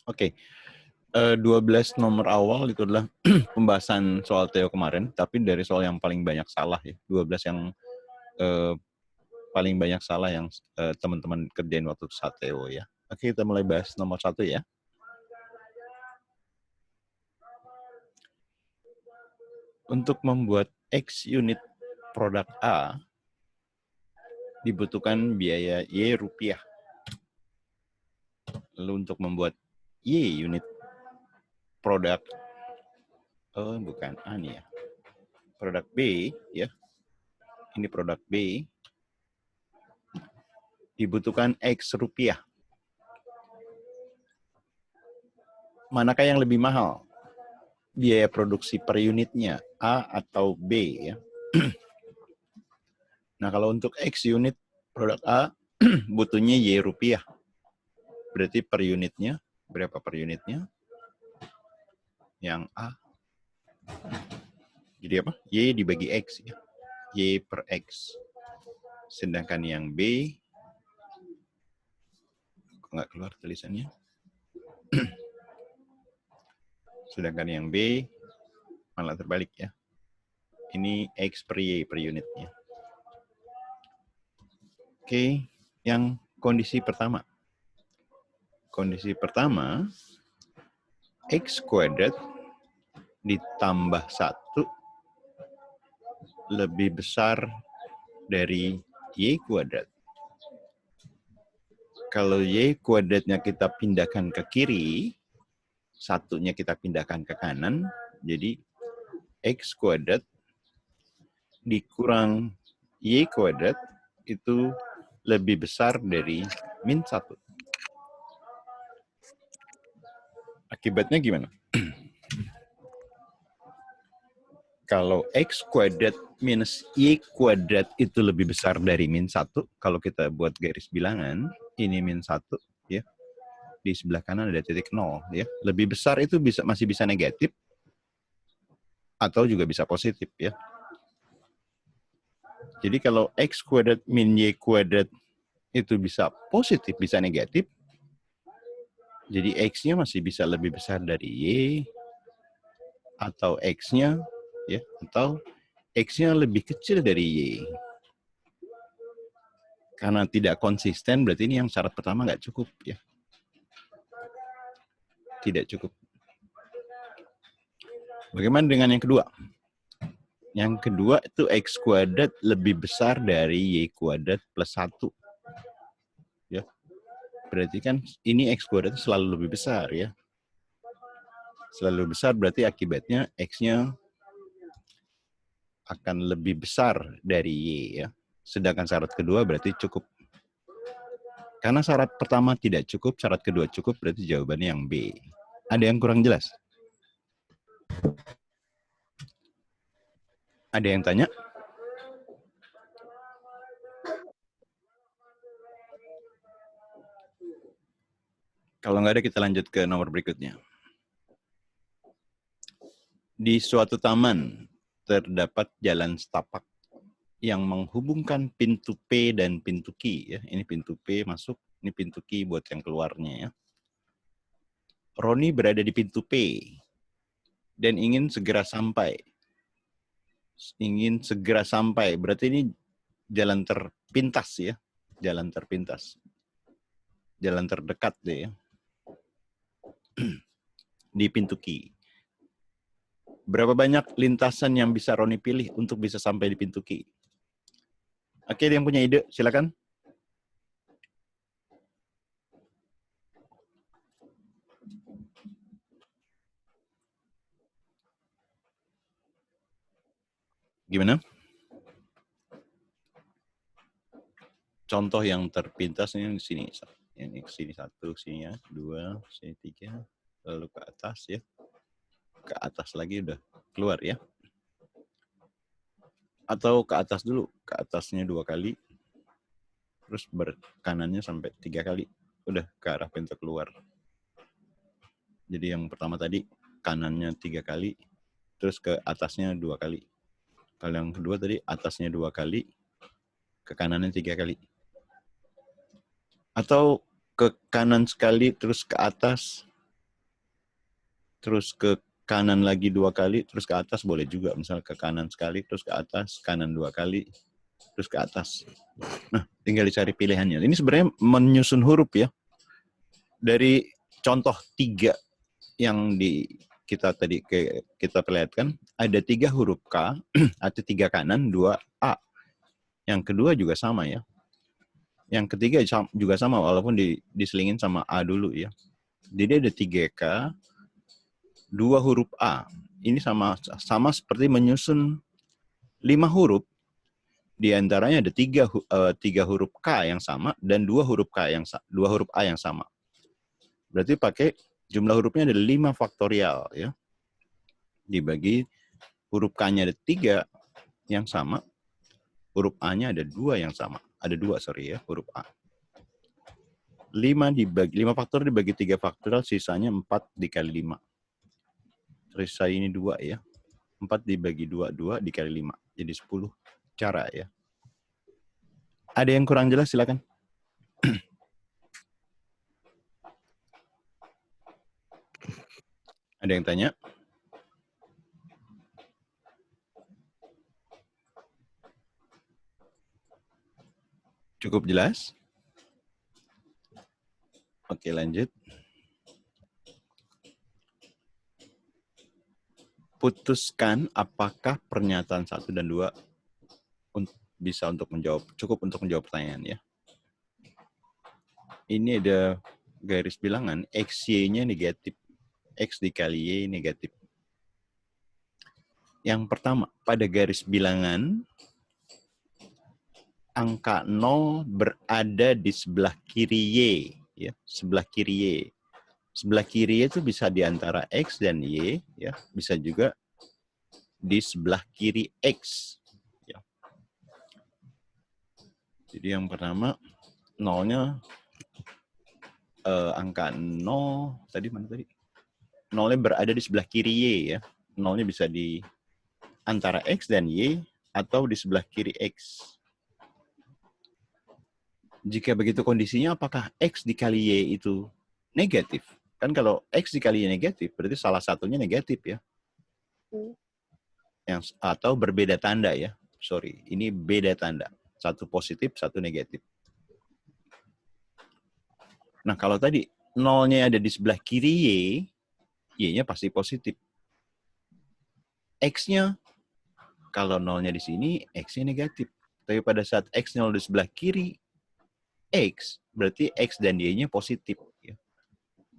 Oke. 12 nomor awal itu adalah pembahasan soal Theo kemarin, tapi dari soal yang paling banyak salah ya. 12 yang paling banyak salah yang teman-teman kerjain waktu saat Theo ya. Oke, kita mulai bahas nomor 1 ya. Untuk membuat X unit produk A, dibutuhkan biaya Y rupiah. Lalu untuk membuat Y unit produk, bukan A nih ya, produk B ya, ini produk B, dibutuhkan X rupiah. Manakah yang lebih mahal? Biaya produksi per unitnya, A atau B ya. Nah, kalau untuk X unit produk A, butuhnya Y rupiah. Berarti per unitnya, berapa per unitnya? Yang A. Jadi apa? Y dibagi X ya. Y per X. Sedangkan yang B, kok nggak keluar tulisannya? Sedangkan yang B, malah terbalik ya. Ini X per Y per unitnya. Oke, yang kondisi pertama. Kondisi pertama, X kuadrat ditambah 1 lebih besar dari Y kuadrat. Kalau Y kuadratnya kita pindahkan ke kiri, 1-nya kita pindahkan ke kanan, jadi X kuadrat dikurang Y kuadrat itu lebih besar dari min 1. Akibatnya gimana? Kalau X kuadrat minus Y kuadrat itu lebih besar dari min 1, kalau kita buat garis bilangan, ini min 1, ya. Di sebelah kanan ada titik 0, ya. Lebih besar itu masih bisa negatif, atau juga bisa positif, ya. Jadi kalau X kuadrat min Y kuadrat itu bisa positif, bisa negatif, jadi X-nya masih bisa lebih besar dari Y, atau X-nya, ya, atau X-nya lebih kecil dari Y. Karena tidak konsisten, berarti ini yang syarat pertama nggak cukup, ya. Tidak cukup. Bagaimana dengan yang kedua? Yang kedua itu X kuadrat lebih besar dari Y kuadrat plus 1. Ya. Berarti kan ini X kuadrat selalu lebih besar, ya. Selalu besar berarti akibatnya X-nya akan lebih besar dari Y, ya. Sedangkan syarat kedua berarti cukup. Karena syarat pertama tidak cukup, syarat kedua cukup, berarti jawabannya yang B. Ada yang kurang jelas? Ada yang tanya? Kalau nggak ada, kita lanjut ke nomor berikutnya. Di suatu taman terdapat jalan setapak yang menghubungkan pintu P dan pintu Q. Ya. Ini pintu P masuk, ini pintu Q buat yang keluarnya. Ya. Roni berada di pintu P dan ingin segera sampai. Ingin segera sampai, berarti ini jalan terpintas ya, jalan terpintas, jalan terdekat deh ya, di pintu Q. Berapa banyak lintasan yang bisa Roni pilih untuk bisa sampai di pintu Q? Oke, yang punya ide, silakan. Gimana? Contoh yang terpintas ini di sini. Ini ke sini 1, sini ya, 2, sini 3, lalu ke atas ya. Ke atas lagi udah keluar ya. Atau ke atas dulu, ke atasnya 2 kali. Terus berkanannya sampai 3 kali. Udah ke arah pintu keluar. Jadi yang pertama tadi kanannya 3 kali, terus ke atasnya 2 kali. Kalau yang kedua tadi atasnya 2 kali, ke kanannya 3 kali. Atau ke kanan sekali, terus ke atas, terus ke kanan lagi 2 kali, terus ke atas boleh juga. Misal ke kanan sekali, terus ke atas, kanan 2 kali, terus ke atas. Nah, tinggal dicari pilihannya. Ini sebenarnya menyusun huruf ya. Dari contoh 3 yang kita tadi kita perlihatkan, ada 3 huruf K, ada 3 kanan, 2 A. Yang kedua juga sama ya. Yang ketiga juga sama, walaupun diselingin sama A dulu ya. Jadi ada 3K, 2 huruf A. Ini sama seperti menyusun 5 huruf. Di antaranya ada 3 huruf K yang sama dan 2 huruf A yang sama. Berarti pakai jumlah hurufnya ada 5 faktorial ya. Dibagi huruf K-nya ada 3 yang sama, huruf A-nya ada 2 yang sama. Ada 2 sorry ya, huruf A. 5 faktor dibagi 3 faktorial, sisanya 4 dikali 5. Sisa ini 2 ya. 4 dibagi 2, 2 dikali 5. Jadi 10 cara ya. Ada yang kurang jelas silakan. Ada yang tanya? Cukup jelas? Oke, lanjut. Putuskan apakah pernyataan 1 dan 2 bisa cukup untuk menjawab pertanyaan ya. Ini ada garis bilangan, XY-nya negatif. X dikali Y negatif. Yang pertama, pada garis bilangan, angka 0 berada di sebelah kiri Y. Ya, sebelah kiri Y. Sebelah kiri itu bisa di antara X dan Y, ya, bisa juga di sebelah kiri X. Ya. Jadi yang pertama, nolnya angka 0, tadi mana tadi? Nolnya berada di sebelah kiri Y, ya. Nolnya bisa di antara X dan Y, atau di sebelah kiri X. Jika begitu kondisinya, apakah X dikali Y itu negatif? Kan kalau X dikali Y negatif, berarti salah satunya negatif ya. Atau berbeda tanda ya. Sorry, ini beda tanda. Satu positif, satu negatif. Nah, kalau tadi nolnya ada di sebelah kiri Y, Y-nya pasti positif. X-nya, kalau nolnya di sini, X-nya negatif. Tapi pada saat X0 di sebelah kiri X, berarti X dan Y-nya positif. Ya.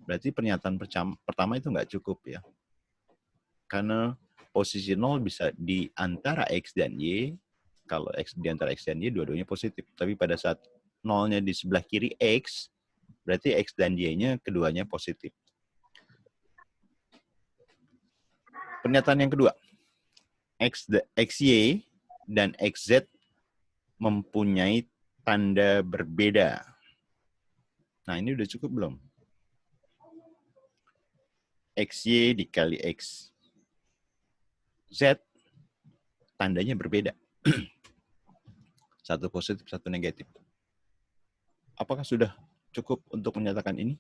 Berarti pernyataan pertama itu nggak cukup ya. Karena posisi 0 bisa di antara X dan Y. Kalau X di antara X dan Y, dua-duanya positif. Tapi pada saat 0-nya di sebelah kiri X, berarti X dan Y-nya keduanya positif. Pernyataan yang kedua. XY dan XZ mempunyai tanda berbeda. Nah, ini udah cukup belum? XY dikali X Z, tandanya berbeda. Satu positif, satu negatif. Apakah sudah cukup untuk menyatakan ini?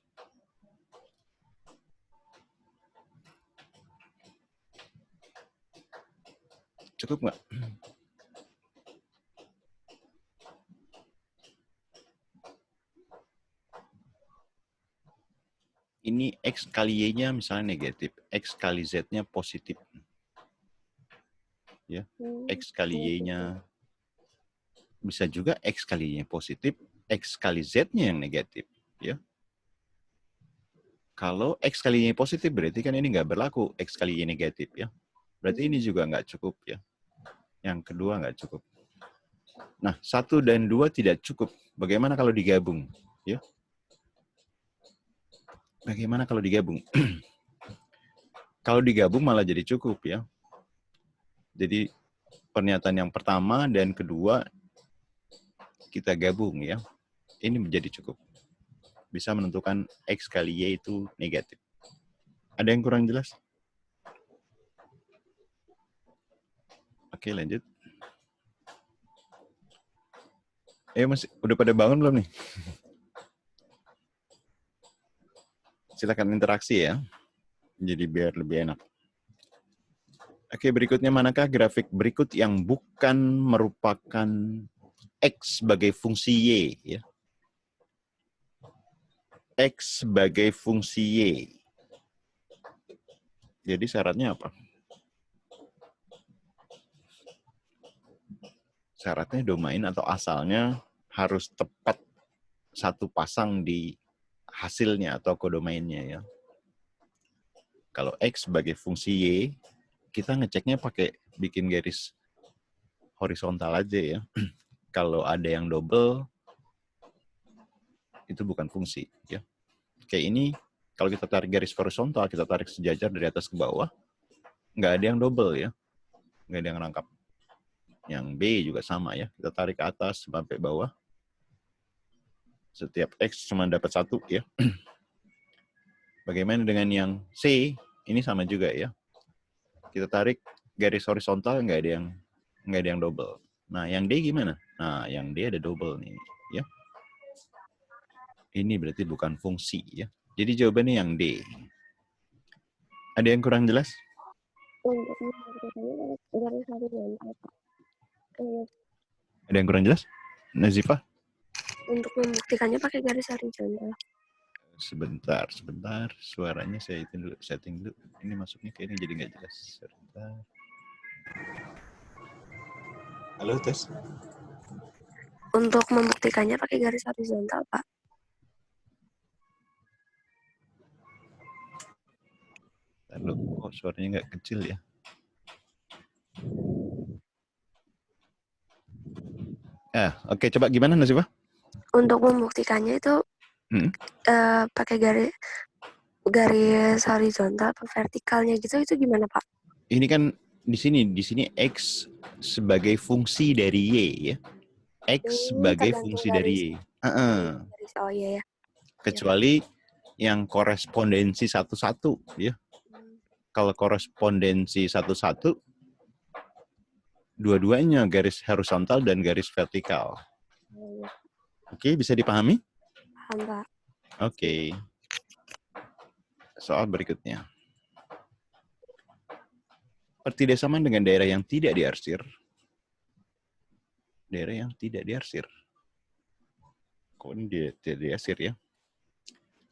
Cukup nggak? Ini X kali Y-nya misalnya negatif, X kali Z-nya positif. Ya, X kali Y-nya bisa juga X kali Y-nya positif, X kali Z-nya yang negatif. Ya. Kalau X kali Y positif, berarti kan ini nggak berlaku X kali Y negatif. Ya. Berarti ini juga nggak cukup. Ya. Yang kedua nggak cukup. Nah, 1 dan 2 tidak cukup. Bagaimana kalau digabung? Ya. Bagaimana kalau digabung? Kalau digabung malah jadi cukup ya. Jadi pernyataan yang pertama dan kedua kita gabung ya. Ini menjadi cukup. Bisa menentukan X kali Y itu negatif. Ada yang kurang jelas? Oke, lanjut. Masih udah pada bangun belum nih? silakan interaksi ya. Jadi biar lebih enak. Oke, berikutnya manakah grafik berikut yang bukan merupakan X sebagai fungsi Y? Ya. X sebagai fungsi Y. Jadi syaratnya apa? Syaratnya domain atau asalnya harus tepat satu pasang di hasilnya atau kodomainnya ya. Kalau X sebagai fungsi Y, kita ngeceknya pakai bikin garis horizontal aja ya. Kalau ada yang double, itu bukan fungsi ya. Kayak ini, kalau kita tarik garis horizontal, kita tarik sejajar dari atas ke bawah, nggak ada yang double ya. Nggak ada yang rangkap. Yang B juga sama ya. Kita tarik ke atas sampai bawah. Setiap X cuma dapat satu ya. Bagaimana dengan yang C? Ini sama juga ya. Kita tarik garis horizontal, nggak ada yang double. Nah, yang D gimana? Nah, yang D ada double nih ya. Ini berarti bukan fungsi ya. Jadi jawabannya yang D. Ada yang kurang jelas? Ada yang kurang jelas? Nazifah? Untuk membuktikannya pakai garis horizontal. Sebentar. Suaranya saya setting dulu. Ini masuknya kayaknya jadi nggak jelas. Sebentar. Halo, tes. Untuk membuktikannya pakai garis horizontal, Pak. Lalu, kok suaranya nggak kecil ya? Oke, coba gimana Nazifah? Untuk membuktikannya itu pakai garis horizontal atau vertikalnya gitu, itu gimana Pak? Ini kan di sini X sebagai fungsi dari Y ya. X sebagai fungsi dari Y. Oh iya ya. Kecuali yang korespondensi satu-satu ya. Kalau korespondensi satu-satu, dua-duanya garis horizontal dan garis vertikal. Oke, bisa dipahami? Paham, Pak. Oke. Soal berikutnya. Pertidasaman dengan daerah yang tidak diarsir. Daerah yang tidak diarsir. Kok ini tidak diarsir ya?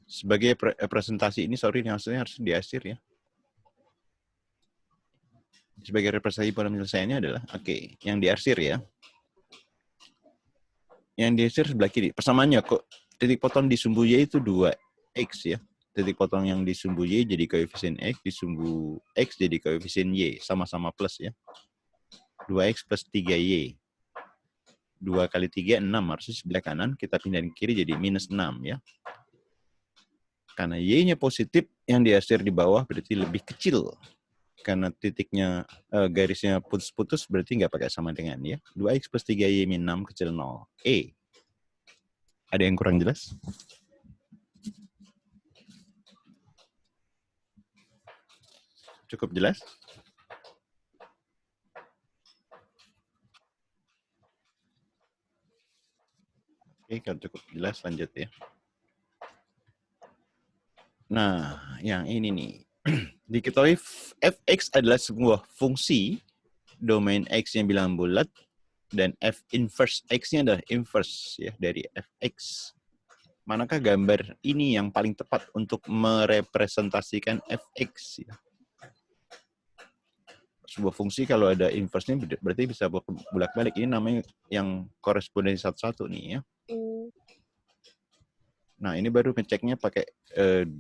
Sebagai representasi ini, sorry, maksudnya harus diarsir ya. Sebagai representasi pada penyelesaiannya adalah, oke, yang diarsir ya. Yang diarsir sebelah kiri. Persamaannya kok titik potong di sumbu Y itu 2X ya. Titik potong yang di sumbu Y jadi koefisien X, di sumbu X jadi koefisien Y. Sama-sama plus ya. 2X plus 3Y. 2 kali 3, 6. Harusnya sebelah kanan, kita pindahin ke kiri jadi minus 6 ya. Karena Y-nya positif, yang diarsir di bawah berarti lebih kecil. Karena titiknya, garisnya putus-putus, berarti nggak pakai sama dengan ya. 2X plus 3Y min 6 kecil 0. E. Ada yang kurang jelas? Cukup jelas? Oke, kalau cukup jelas lanjut ya. Nah, yang ini nih. Diketahui fx adalah sebuah fungsi domain x-nya bilangan bulat dan f inverse x-nya adalah inverse ya dari fx. Manakah gambar ini yang paling tepat untuk merepresentasikan fx ya? Sebuah fungsi kalau ada inverse-nya berarti bisa bolak-balik. Ini namanya yang korespondensi satu-satu nih ya. Nah, ini baru ngeceknya pakai 2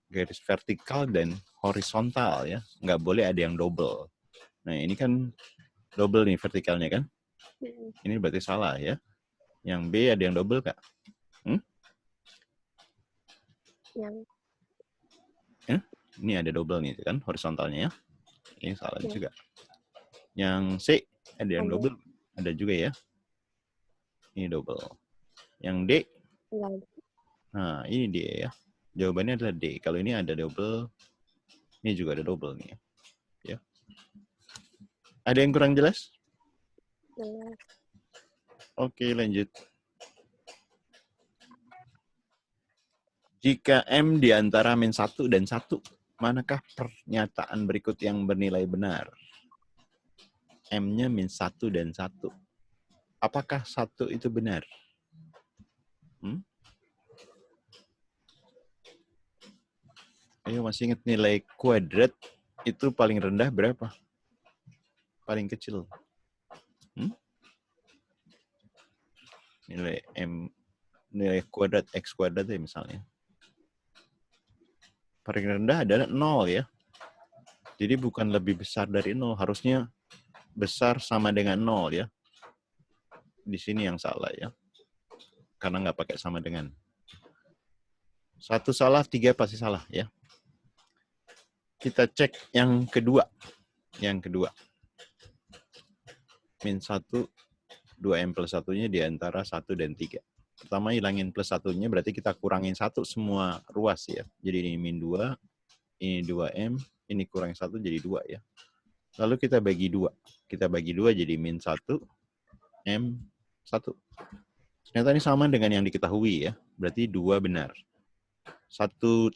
garis vertikal dan horizontal ya. Nggak boleh ada yang double. Nah, ini kan double nih vertikalnya kan. Ini berarti salah ya. Yang B ada yang double nggak? Ini ada double nih kan horizontalnya ya. Ini salah juga. Yang C ada yang double. Ada juga ya. Ini double. Yang D. Nah, ini D ya. Jawabannya adalah D. Kalau ini ada double, ini juga ada double nih ya. Ada yang kurang jelas? Oke, lanjut. Jika M di antara min 1 dan 1, manakah pernyataan berikut yang bernilai benar? M-nya min 1 dan 1. Apakah 1 itu benar? Ayo, masih ingat nilai kuadrat itu paling rendah berapa? Paling kecil. Nilai M, nilai kuadrat, X kuadrat ya misalnya. Paling rendah adalah 0 ya. Jadi bukan lebih besar dari 0, harusnya besar sama dengan 0 ya. Di sini yang salah ya. Karena nggak pakai sama dengan. 1 salah, 3 pasti salah ya. Kita cek yang kedua. Yang kedua. Min 1, 2M plus 1-nya di antara 1 dan 3. Pertama hilangin plus 1-nya, berarti kita kurangin 1 semua ruas ya. Jadi ini min 2, ini 2M, ini kurang 1 jadi 2 ya. Lalu kita bagi 2. Kita bagi 2 jadi min 1, M 1. Ternyata ini sama dengan yang diketahui ya. Berarti 2 benar. 1,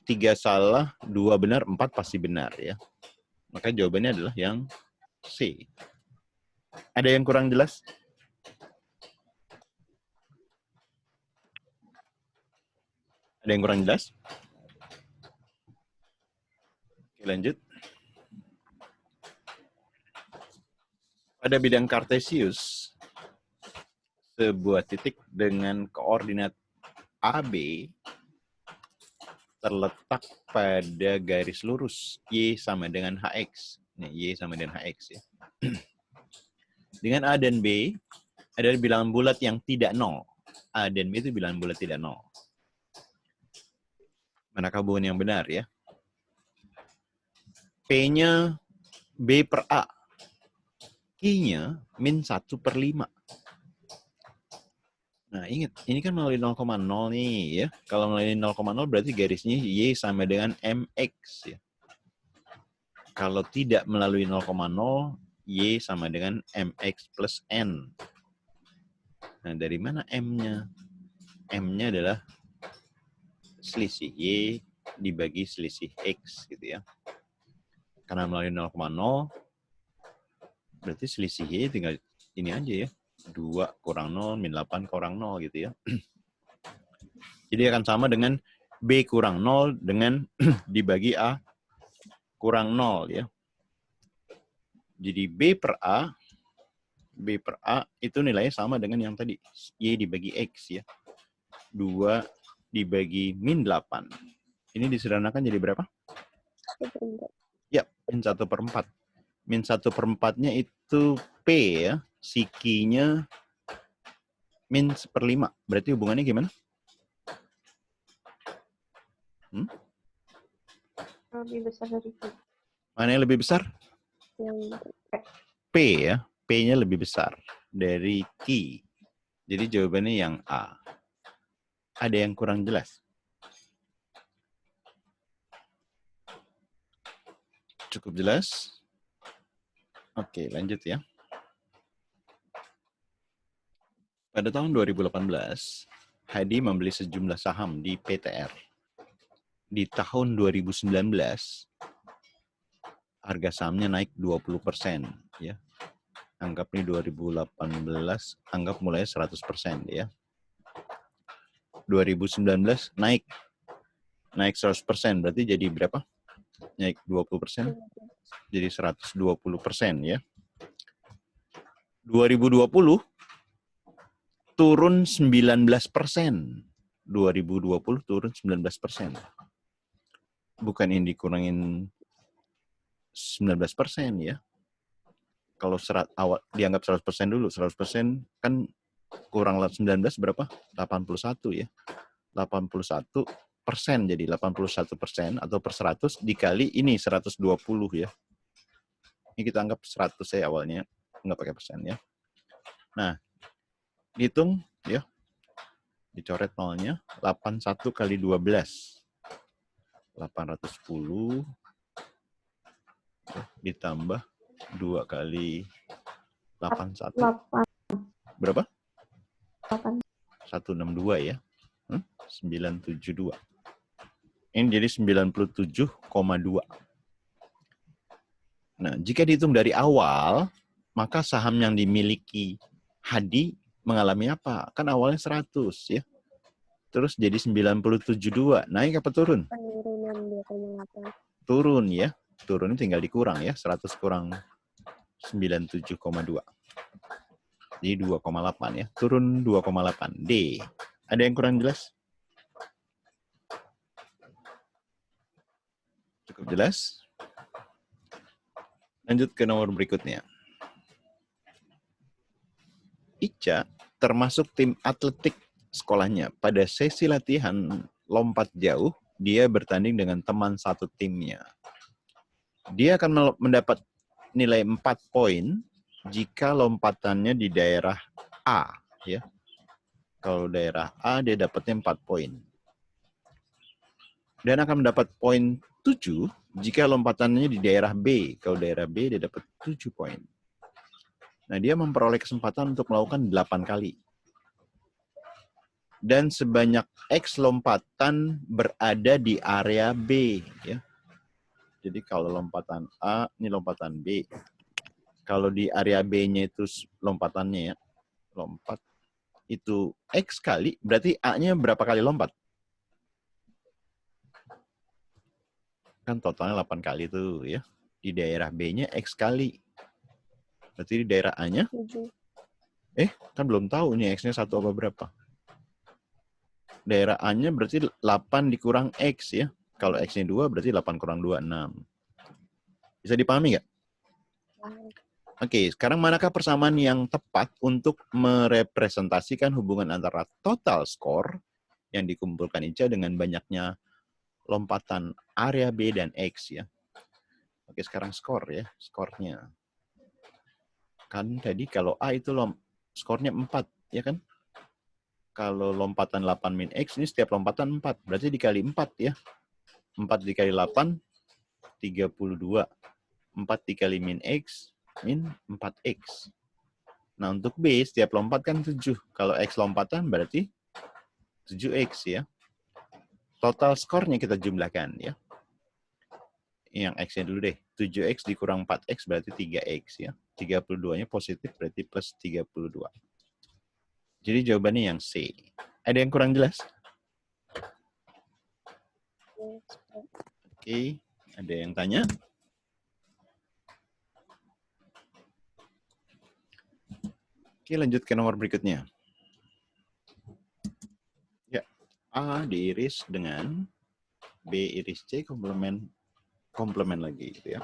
3 salah, 2 benar, 4 pasti benar ya. Maka jawabannya adalah yang C. Ada yang kurang jelas? Ada yang kurang jelas? Oke, lanjut. Pada bidang kartesius, sebuah titik dengan koordinat AB terletak pada garis lurus Y sama dengan HX. Nih, Y sama dengan HX ya. Dengan A dan B, ada bilangan bulat yang tidak 0. A dan B itu bilangan bulat tidak 0. Manakah hubungan yang benar ya? P-nya B per A. Q-nya min 1/5. Nah, ingat, ini kan melalui 0,0 nih ya. Kalau melalui 0,0 berarti garisnya Y sama dengan MX ya. Kalau tidak melalui 0,0, Y sama dengan MX plus N. Nah, dari mana M-nya? M-nya adalah selisih Y dibagi selisih X gitu ya. Karena melalui 0,0, berarti selisih Y tinggal ini aja ya. 2 kurang 0, min 8 kurang 0 gitu ya. Jadi akan sama dengan B kurang 0 dengan dibagi A kurang 0 ya. Jadi B per A itu nilainya sama dengan yang tadi. Y dibagi X ya. 2 dibagi min 8. Ini disederhanakan jadi berapa? Ya, min 1/4. Min 1/4-nya itu P ya. Si Q-nya min 1/5. Berarti hubungannya gimana? Lebih besar dari Q. Mana yang lebih besar? Yang P ya. P-nya lebih besar dari Q. Jadi jawabannya yang A. Ada yang kurang jelas? Cukup jelas? Oke, lanjut ya. Pada tahun 2018, Hadi membeli sejumlah saham di PTR. Di tahun 2019, harga sahamnya naik 20%. Ya. Anggap ini 2018, anggap mulai 100% ya. 2019 naik 100%, berarti jadi berapa? Naik 20%, jadi 120% ya. 2020 turun 19%. 2020 turun 19%. Bukan ini dikurangin 19% ya. Kalau awal dianggap 100% dulu, 100% kan kurang 19 berapa? 81 ya. 81% jadi 81% atau per 100 dikali ini 120 ya. Ini kita anggap 100 ya awalnya, nggak pakai persen ya. Nah, hitung ya. Dicoret nolnya, 81 kali 12. 810 ditambah 2 kali 81. Berapa? 162 ya. 972. Ini jadi 97,2. Nah, jika dihitung dari awal, maka saham yang dimiliki Hadi mengalami apa? Kan awalnya 100 ya. Terus jadi 97,2. Naik apa turun? Penurunan 2,8. Turun ya. Turun tinggal dikurang ya. 100 kurang 97,2. Jadi 2,8 ya. Turun 2,8. D. Ada yang kurang jelas? Cukup jelas? Lanjut ke nomor berikutnya. Ica termasuk tim atletik sekolahnya. Pada sesi latihan lompat jauh, dia bertanding dengan teman satu timnya. Dia akan mendapat nilai 4 poin jika lompatannya di daerah A. Ya. Kalau daerah A, dia dapatnya 4 poin. Dan akan mendapat poin 7 jika lompatannya di daerah B. Kalau daerah B, dia dapat 7 poin. Nah, dia memperoleh kesempatan untuk melakukan 8 kali. Dan sebanyak X lompatan berada di area B. Ya. Jadi kalau lompatan A, ini lompatan B. Kalau di area B-nya itu lompatannya ya, lompat itu X kali, berarti A-nya berapa kali lompat? Kan totalnya 8 kali tuh ya. Di daerah B-nya X kali. Berarti di daerah A-nya? 7. Kan belum tahu nih X-nya 1 apa berapa. Daerah A-nya berarti 8 dikurang X ya. Kalau X-nya 2 berarti 8 kurang 2, 6. Bisa dipahami nggak? Oke, sekarang manakah persamaan yang tepat untuk merepresentasikan hubungan antara total skor yang dikumpulkan Ica dengan banyaknya lompatan area B dan X ya. Oke, sekarang skor ya, skornya. Kan tadi kalau A itu skornya 4, ya kan? Kalau lompatan 8 min X, ini setiap lompatan 4. Berarti dikali 4 ya. 4 dikali 8, 32. 4 dikali min X, min 4X. Nah, untuk B, setiap lompat kan 7. Kalau X lompatan berarti 7X ya. Total skornya kita jumlahkan ya. Yang X-nya dulu deh. 7X dikurang 4X berarti 3X ya. 32-nya positif berarti plus 32. Jadi jawabannya yang C. Ada yang kurang jelas? Oke, ada yang tanya? Oke, lanjut ke nomor berikutnya. Ya, A diiris dengan B iris C komplement lagi gitu ya.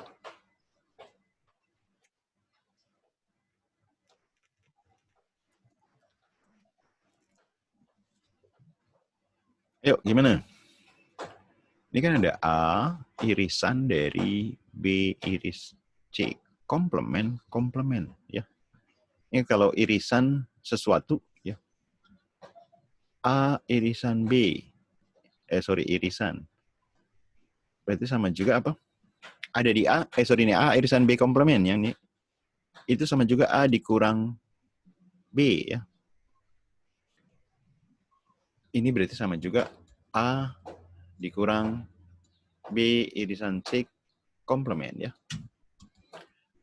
Yuk, gimana? Ini kan ada A irisan dari B iris C. Komplement ya. Ini kalau irisan sesuatu ya. A irisan B. Irisan. Berarti sama juga apa? Ada di A, ini A irisan B komplement yang ini. Itu sama juga A dikurang B ya. Ini berarti sama juga A dikurang B irisan C komplement ya.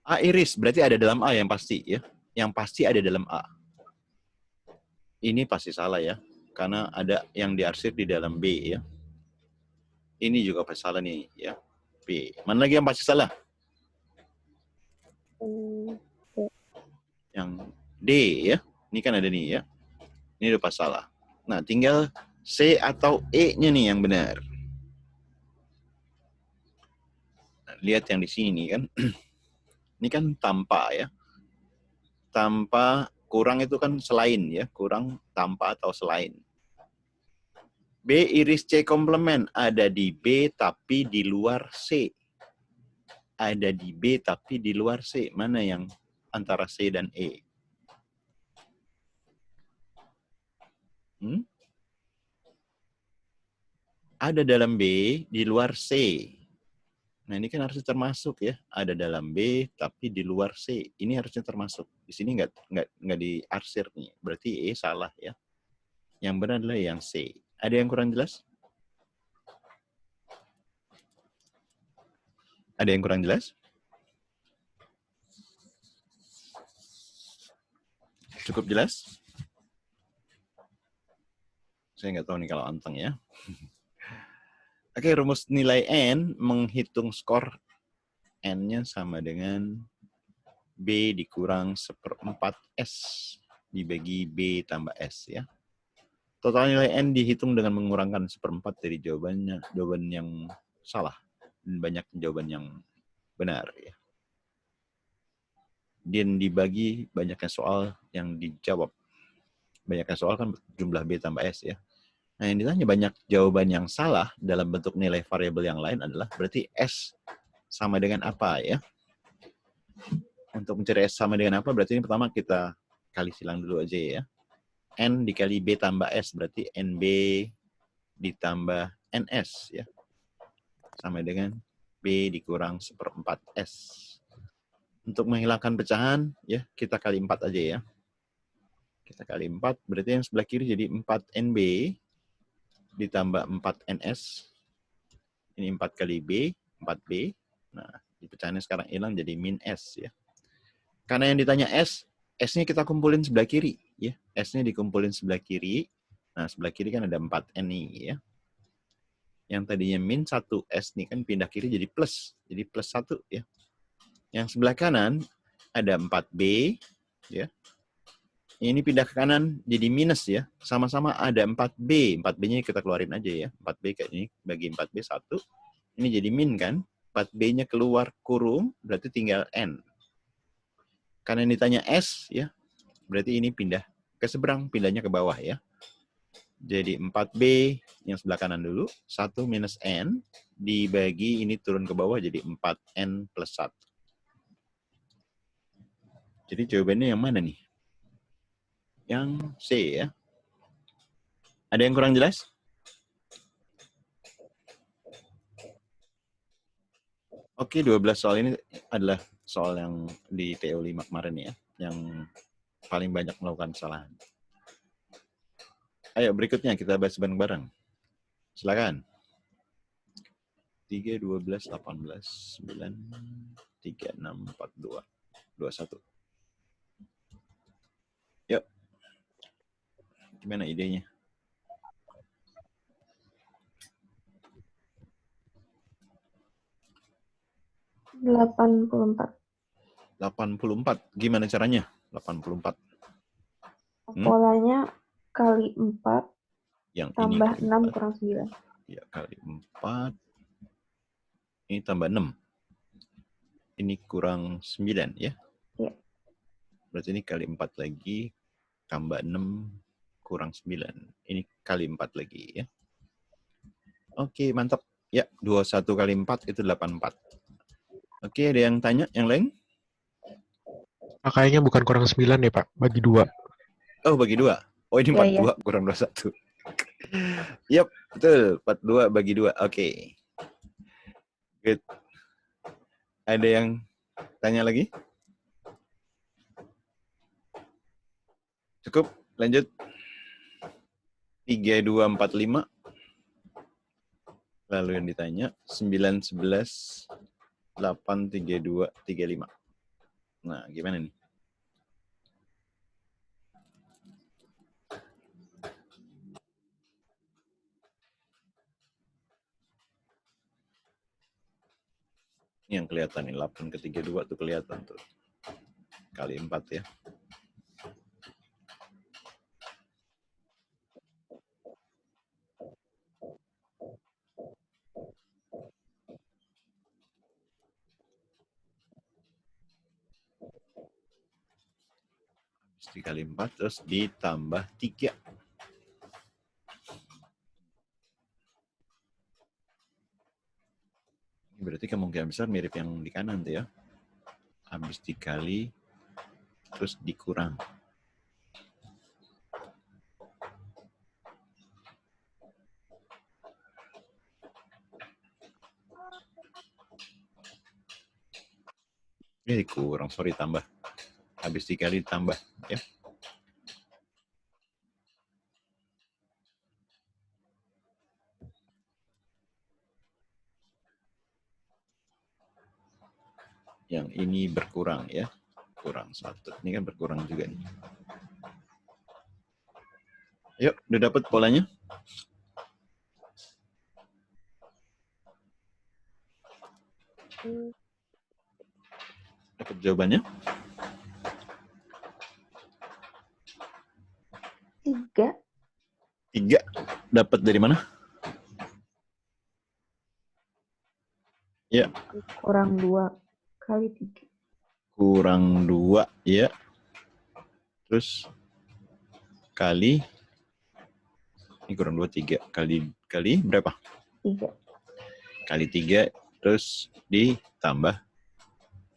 A iris berarti ada dalam A yang pasti ya. Yang pasti ada dalam A. Ini pasti salah ya. Karena ada yang diarsir di dalam B ya. Ini juga pasti salah nih ya. B. Mana lagi yang pasti salah? Yang D ya. Ini kan ada nih ya. Ini udah pas salah. Nah, tinggal C atau E-nya nih yang benar. Nah, lihat yang di sini kan. Ini kan tanpa ya. Tanpa kurang itu kan selain ya. Kurang tanpa atau selain. B iris C komplement ada di B tapi di luar C. Ada di B tapi di luar C. Mana yang antara C dan E? Ada dalam B, di luar C. Nah, ini kan harusnya termasuk ya. Ada dalam B, tapi di luar C. Ini harusnya termasuk. Di sini nggak diarsir nih. Berarti E salah ya. Yang benar adalah yang C. Ada yang kurang jelas? Ada yang kurang jelas? Cukup jelas? Saya nggak tahu nih kalau Anteng ya. Oke, rumus nilai N menghitung skor N-nya sama dengan B dikurang 1/4 S dibagi B tambah S ya. Total nilai N dihitung dengan mengurangkan 1/4 dari jawaban yang salah dan banyak jawaban yang benar ya. Dan dibagi banyaknya soal yang dijawab. Banyaknya soal kan jumlah B tambah S ya. Nah, yang ditanya banyak jawaban yang salah dalam bentuk nilai variabel yang lain adalah berarti S sama dengan apa ya? Untuk mencari S sama dengan apa, berarti ini pertama kita kali silang dulu aja ya. N dikali B tambah S, berarti NB ditambah NS ya. Sama dengan B dikurang 1/4 S. Untuk menghilangkan pecahan, ya kita kali 4 aja ya. Kita kali 4, berarti yang sebelah kiri jadi 4NB ditambah 4NS. Ini 4 kali B, 4B. Nah, pecahannya sekarang hilang jadi min S ya. Karena yang ditanya S, S-nya kita kumpulin sebelah kiri. Ya. S-nya dikumpulin sebelah kiri. Nah, sebelah kiri kan ada 4N nih ya. Yang tadinya min 1 S nih kan pindah kiri jadi plus. Jadi plus 1 ya. Yang sebelah kanan ada 4B ya. Ini pindah ke kanan jadi minus ya. Sama-sama ada 4B. 4B-nya kita keluarin aja ya. 4B kayak ini bagi 4B 1. Ini jadi min kan. 4B-nya keluar kurung berarti tinggal N. Karena yang ditanya S ya. Berarti ini pindah ke seberang, pindahnya ke bawah ya. Jadi 4B yang sebelah kanan dulu, 1 minus N, dibagi ini turun ke bawah jadi 4N plus 1. Jadi jawabannya yang mana nih? Yang C ya. Ada yang kurang jelas? Oke, 12 soal ini adalah soal yang di TO5 kemarin ya, yang paling banyak melakukan kesalahan. Ayo berikutnya kita bahas bareng-bareng. Silakan. 3, 12, 18, 9, 3, 6, 4, 2, 21. Yuk. Gimana idenya? 84. 84. Gimana caranya? 84. Polanya kali 4 Yang ini tambah kali 6 4. kurang 9. Ya, kali 4. Ini tambah 6. Ini kurang 9 ya? Iya. Berarti ini kali 4 lagi, tambah 6, kurang 9. Ini kali 4 lagi ya. Oke, mantap. Ya, 21 kali 4 itu 84. Oke, ada yang tanya? Yang lain? Kayaknya bukan kurang 9 deh, Pak. Bagi 2. Oh, bagi 2. Oh, ini 42 kurang 21. Yap, betul. 42 bagi 2. Oke. Good. Ada yang tanya lagi? Cukup, lanjut. 3, 2, 4, 5. Lalu yang ditanya, 9, 11, 8, 3, 2, 3, 5. Nah, gimana nih? Ini yang kelihatan nih, 8 ke 3, 2 tuh kelihatan tuh. Kali 4 ya. Dikali 4 terus ditambah 3. Berarti kemungkinan besar mirip yang di kanan tuh ya. Habis dikali, terus dikurang. Ini dikurang, sorry tambah. Habis dikali tambah ya. Yang ini berkurang ya. Kurang 1. Ini kan berkurang juga nih. Yuk, udah dapat polanya? Dapat jawabannya? 3. 3. Dapat dari mana? Ya. Kurang 2 kali 3. Kurang 2, ya. Terus kali, ini kurang 2, 3. Kali berapa? 3. Kali 3, terus ditambah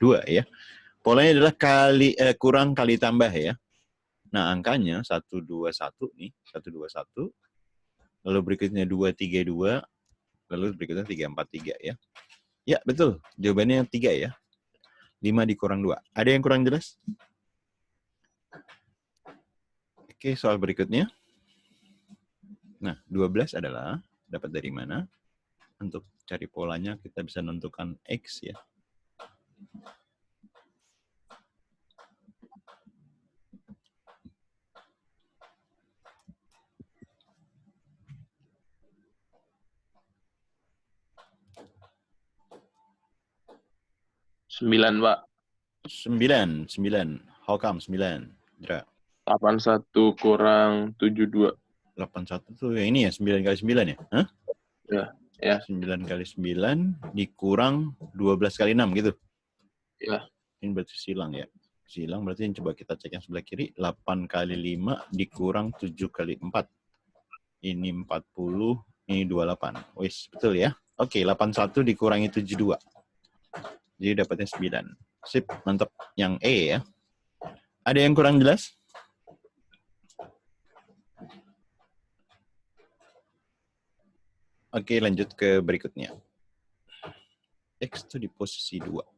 2 ya. Polanya adalah kurang kali tambah ya. Nah, angkanya 121 nih, 121. Lalu berikutnya 232, lalu berikutnya 343 ya. Ya, betul. Jawabannya 3 ya. 5 dikurang 2. Ada yang kurang jelas? Oke, soal berikutnya. Nah, 12 adalah dapat dari mana? Untuk cari polanya kita bisa menentukan X ya. Sembilan, Pak. 9. How come 9? Dra. 81 kurang 72. 81 tuh yang ini ya, 9 kali 9 ya? Hah? Ya. 9 kali 9 dikurang 12 kali 6 gitu? Ya. Ini berarti silang ya. Silang berarti coba kita cek yang sebelah kiri. 8 kali 5 dikurang 7 kali 4. Ini 40, ini 28. Wis, betul ya? Oke, 81 dikurangi 72. Jadi dapatnya 9. Sip, mantap. Yang E ya. Ada yang kurang jelas? Oke, lanjut ke berikutnya. X itu di posisi 2.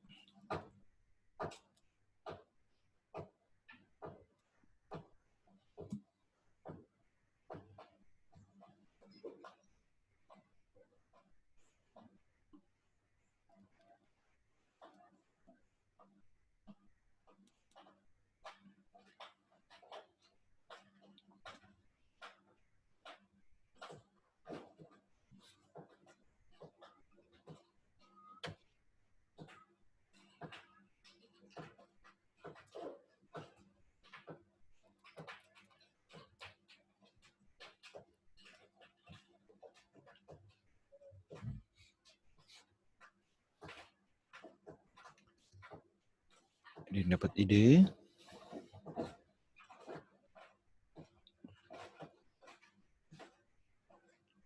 Ada yang dapat ide?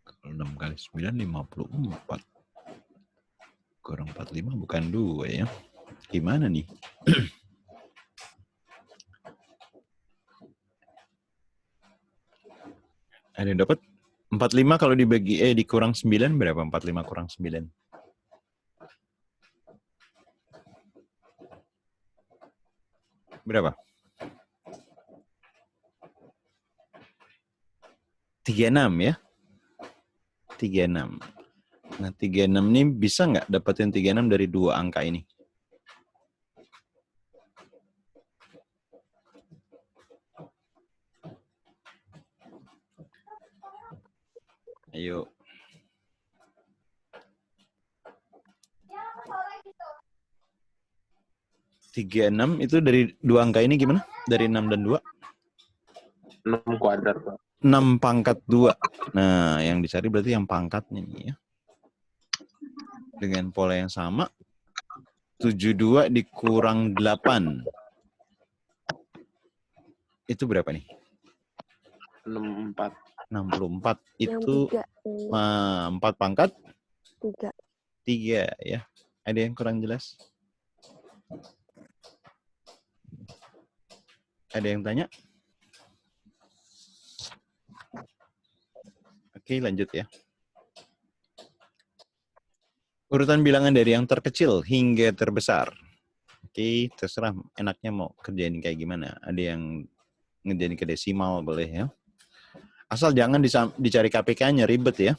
Kalau 6 kali 9, 54. Kurang 45 bukan 2 ya. Gimana nih? Ada yang dapat? 45 kalau dibagi dikurang 9 berapa? 45 kurang 9. Berapa? 36 ya. 36. Nah, 36 ini bisa nggak dapetin 36 dari dua angka ini? Ayo. Tiga enam itu dari dua angka ini gimana? Dari 6 dan 2? 6 kuadrat, Pak. 6 pangkat 2. Nah, yang dicari berarti yang pangkatnya nih ya. Dengan pola yang sama. 72 dikurang 8. Itu berapa nih? 64. 64. Yang Itu 3. 4 pangkat? 3. 3 ya. Ada yang kurang jelas? Ada yang tanya? Oke, lanjut ya. Urutan bilangan dari yang terkecil hingga terbesar. Oke, terserah enaknya mau kerjain kayak gimana. Ada yang ngerjain ke desimal boleh ya. Asal jangan dicari KPK-nya ribet ya.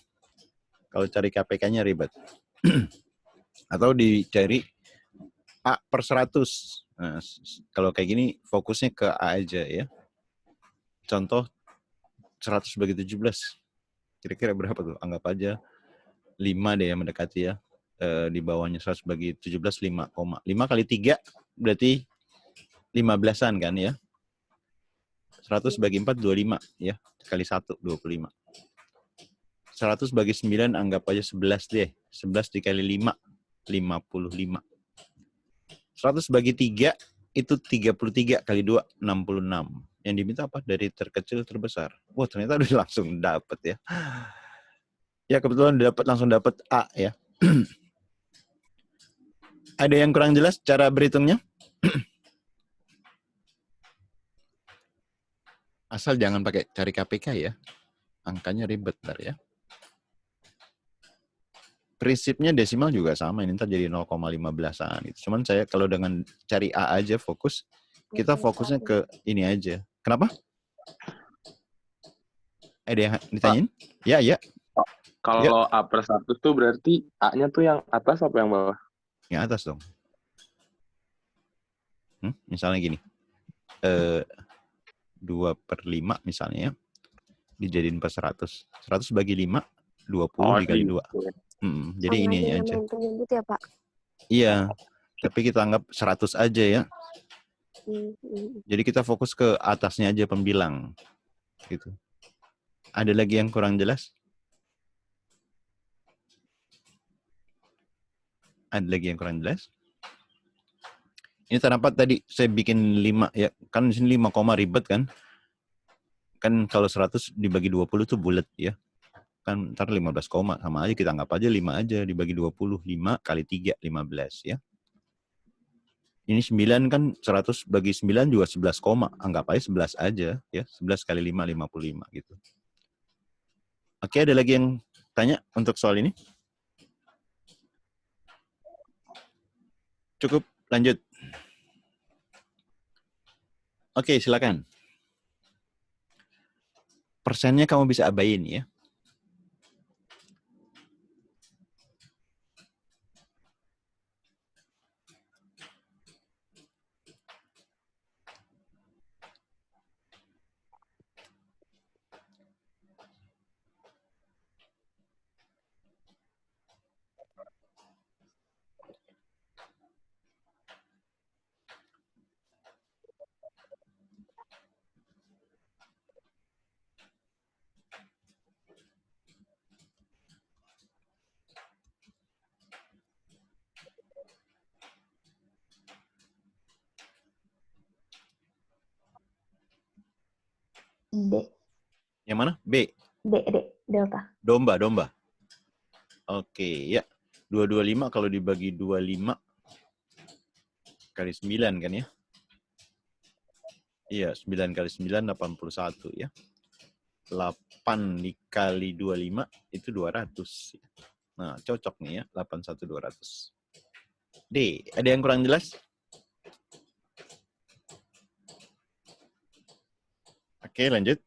Kalau cari KPK-nya ribet. Atau dicari A per 100. Nah, kalau kayak gini fokusnya ke A aja ya. Contoh 100 bagi 17. Kira-kira berapa tuh? Anggap aja 5 deh yang mendekati ya. Di bawahnya 100 bagi 17, 5, 5 kali 3 berarti 15-an kan ya. 100 bagi 4, 25 ya. Kali 1, 25. 100 bagi 9 anggap aja 11 deh. 11 dikali 5, 55. 100 bagi 3 itu 33 kali 2, 66. Yang diminta apa? Dari terkecil terbesar. Wah, ternyata udah langsung dapat ya. Ya, kebetulan langsung dapat A ya. Ada yang kurang jelas cara berhitungnya? Asal jangan pakai cari KPK ya. Angkanya ribet ntar ya. Prinsipnya desimal juga sama. Ini ntar jadi 0,15an. Cuman saya kalau dengan cari A aja fokus, kita fokusnya ke ini aja. Kenapa? Ada yang ditanyain? Ya, ya. Kalau A per 1 tuh berarti A-nya tuh yang atas apa yang bawah? Yang atas dong. Misalnya gini. 2/5 misalnya ya. Dijadiin per 100. 100 bagi 5, 20 dikali 2. Jadi Sama ini aja aja. yang nyebut ya, Pak? Iya. Tapi kita anggap 100 aja ya. Jadi kita fokus ke atasnya aja pembilang. Gitu. Ada lagi yang kurang jelas? Ada lagi yang kurang jelas? Ini kenapa tadi saya bikin 5 ya. Kan di sini 5 koma ribet kan. Kan kalau 100 dibagi 20 tuh bulat ya. Kan ntar 15 koma. Sama aja kita anggap aja 5 aja dibagi 20. 5 kali 3, 15 ya. Ini 9 kan 100 bagi 9 juga 11 koma. Anggap aja 11 aja ya. 11 kali 5, 55 gitu. Oke, ada lagi yang tanya untuk soal ini? Cukup, lanjut. Oke, silakan. Persennya kamu bisa abain ya. D. Yang mana? B. Delta. Domba. Oke, ya. 225 kalau dibagi 25 kali 9 kan ya? Iya, 9 kali 9, 81 ya. 8 dikali 25 itu 200. Nah, cocok nih ya, 81 200. D, ada yang kurang jelas? Oke, lanjut.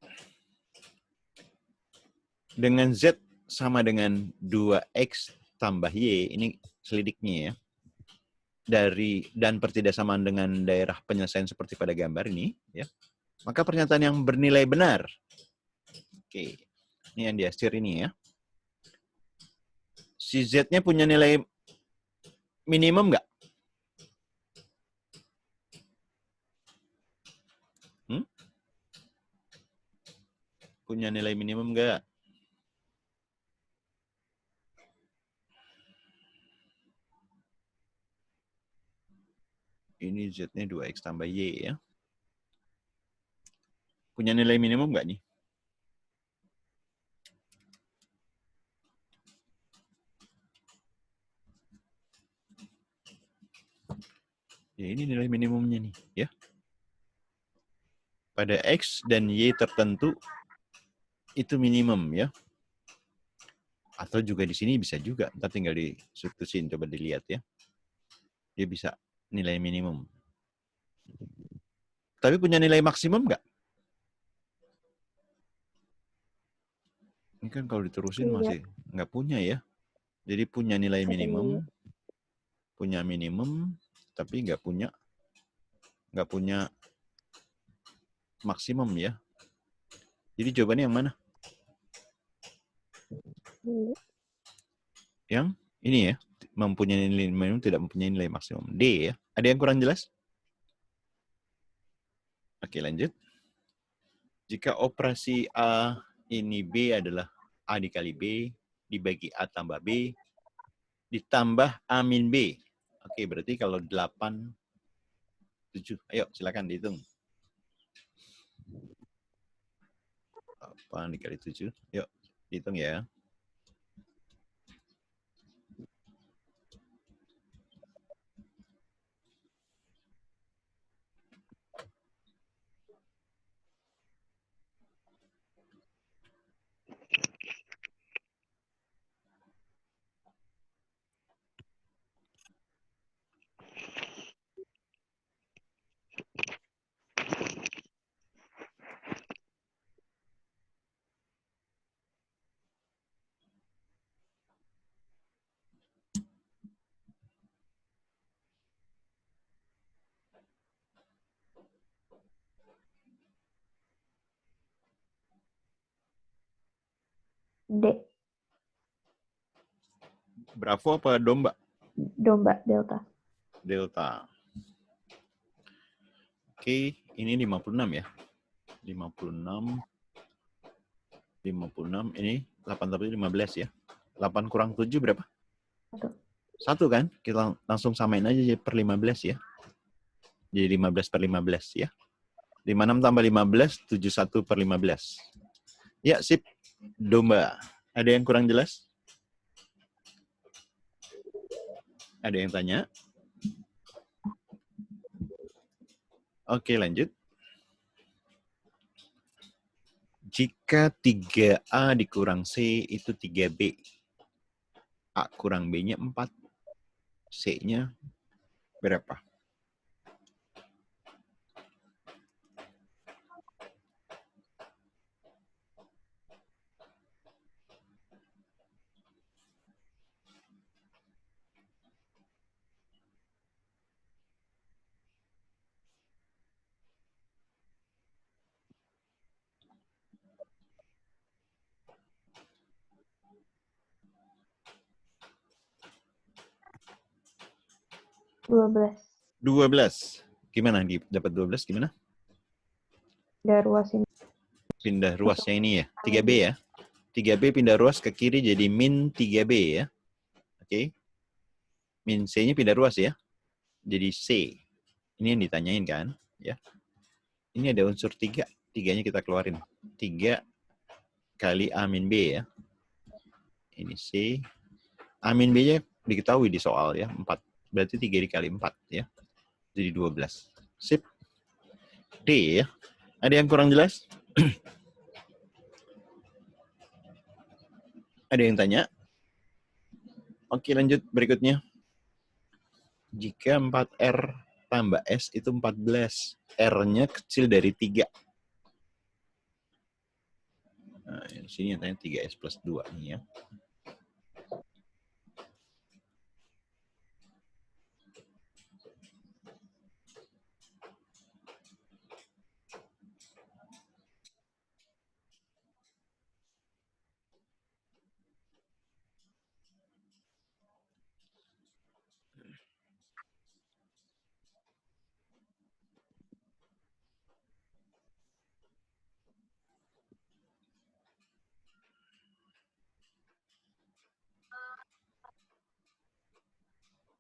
Dengan Z sama dengan 2X tambah Y, ini selidiknya ya. Dan pertidaksamaan dengan daerah penyelesaian seperti pada gambar ini, ya. Maka pernyataan yang bernilai benar. Oke, ini yang diakhir ini ya. Si Z-nya punya nilai minimum nggak? Punya nilai minimum nggak? Ini Z-nya 2X tambah Y ya. Punya nilai minimum nggak nih? Ya ini nilai minimumnya nih ya. Pada X dan Y tertentu itu minimum ya. Atau juga di sini bisa juga. Ntar tinggal disubstitusin, coba dilihat ya. Dia bisa nilai minimum. Tapi punya nilai maksimum nggak? Ini kan kalau diterusin masih nggak punya ya. Jadi punya nilai minimum. Punya minimum. tapi nggak punya maksimum ya. Jadi jawabannya yang mana? Yang ini ya, mempunyai nilai minimum, tidak mempunyai nilai maksimum. D ya. Ada yang kurang jelas? Oke, lanjut. Jika operasi A ini B adalah A dikali B, dibagi A tambah B, ditambah A min B. Oke, berarti kalau 8, 7. Ayo, silakan dihitung. 8 dikali 7. Yuk, dihitung ya. D. Bravo apa domba? Domba, delta. Delta. Oke, ini 56 ya. 56. 56, ini 8 tambah 15 ya. 8 kurang 7 berapa? 1 kan? Kita langsung samain aja jadi per 15 ya. Jadi 15 per 15 ya. 56 tambah 15, 71 per 15. Ya, sip. Domba. Ada yang kurang jelas? Ada yang tanya? Oke, lanjut. Jika 3A dikurang C itu 3B. A kurang B-nya 4. C-nya berapa? Dua belas. 12. Gimana? Dapat 12 gimana? Dari ruas ini. Pindah ruasnya ini ya. 3B ya. 3B pindah ruas ke kiri jadi min 3B ya. Oke. Min C-nya pindah ruas ya. Jadi C. Ini yang ditanyain kan. Ya. Ini ada unsur 3. 3-nya kita keluarin. 3 kali A min B ya. Ini C. A min B-nya diketahui di soal ya. 4. Berarti 3 dikali 4 ya. Jadi 12. Sip. D ya. Ada yang kurang jelas? Ada yang tanya? Oke, lanjut berikutnya. Jika 4R tambah S itu 14. R-nya kecil dari 3. Nah, di sini yang tanya 3S plus 2 nih ya.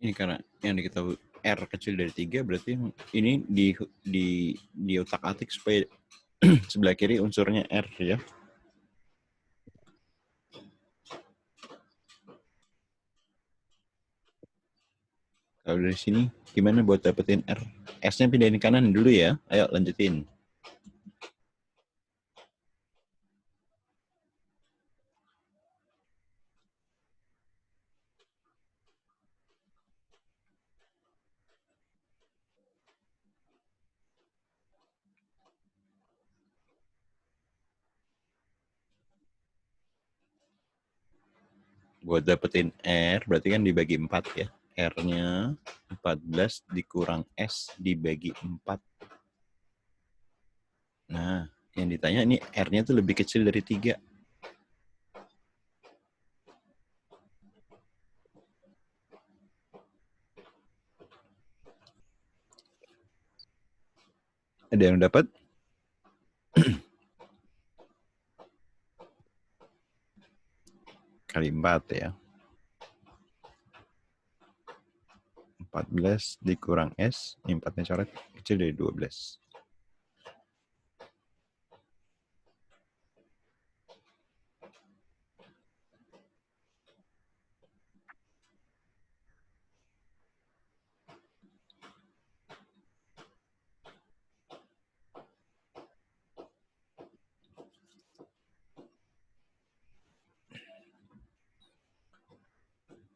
Ini karena yang diketahui R kecil dari 3, berarti ini di otak-atik supaya sebelah kiri unsurnya R ya. Kalau dari sini, gimana buat dapetin R? S-nya pindahin kanan dulu ya. Ayo lanjutin. Buat dapetin R, berarti kan dibagi 4 ya. R-nya 14 dikurang S dibagi 4. Nah, yang ditanya ini R-nya itu lebih kecil dari 3. Ada yang dapat? Kali 4 ya. 14 dikurang S, ini 4-nya coret, kecil dari 12.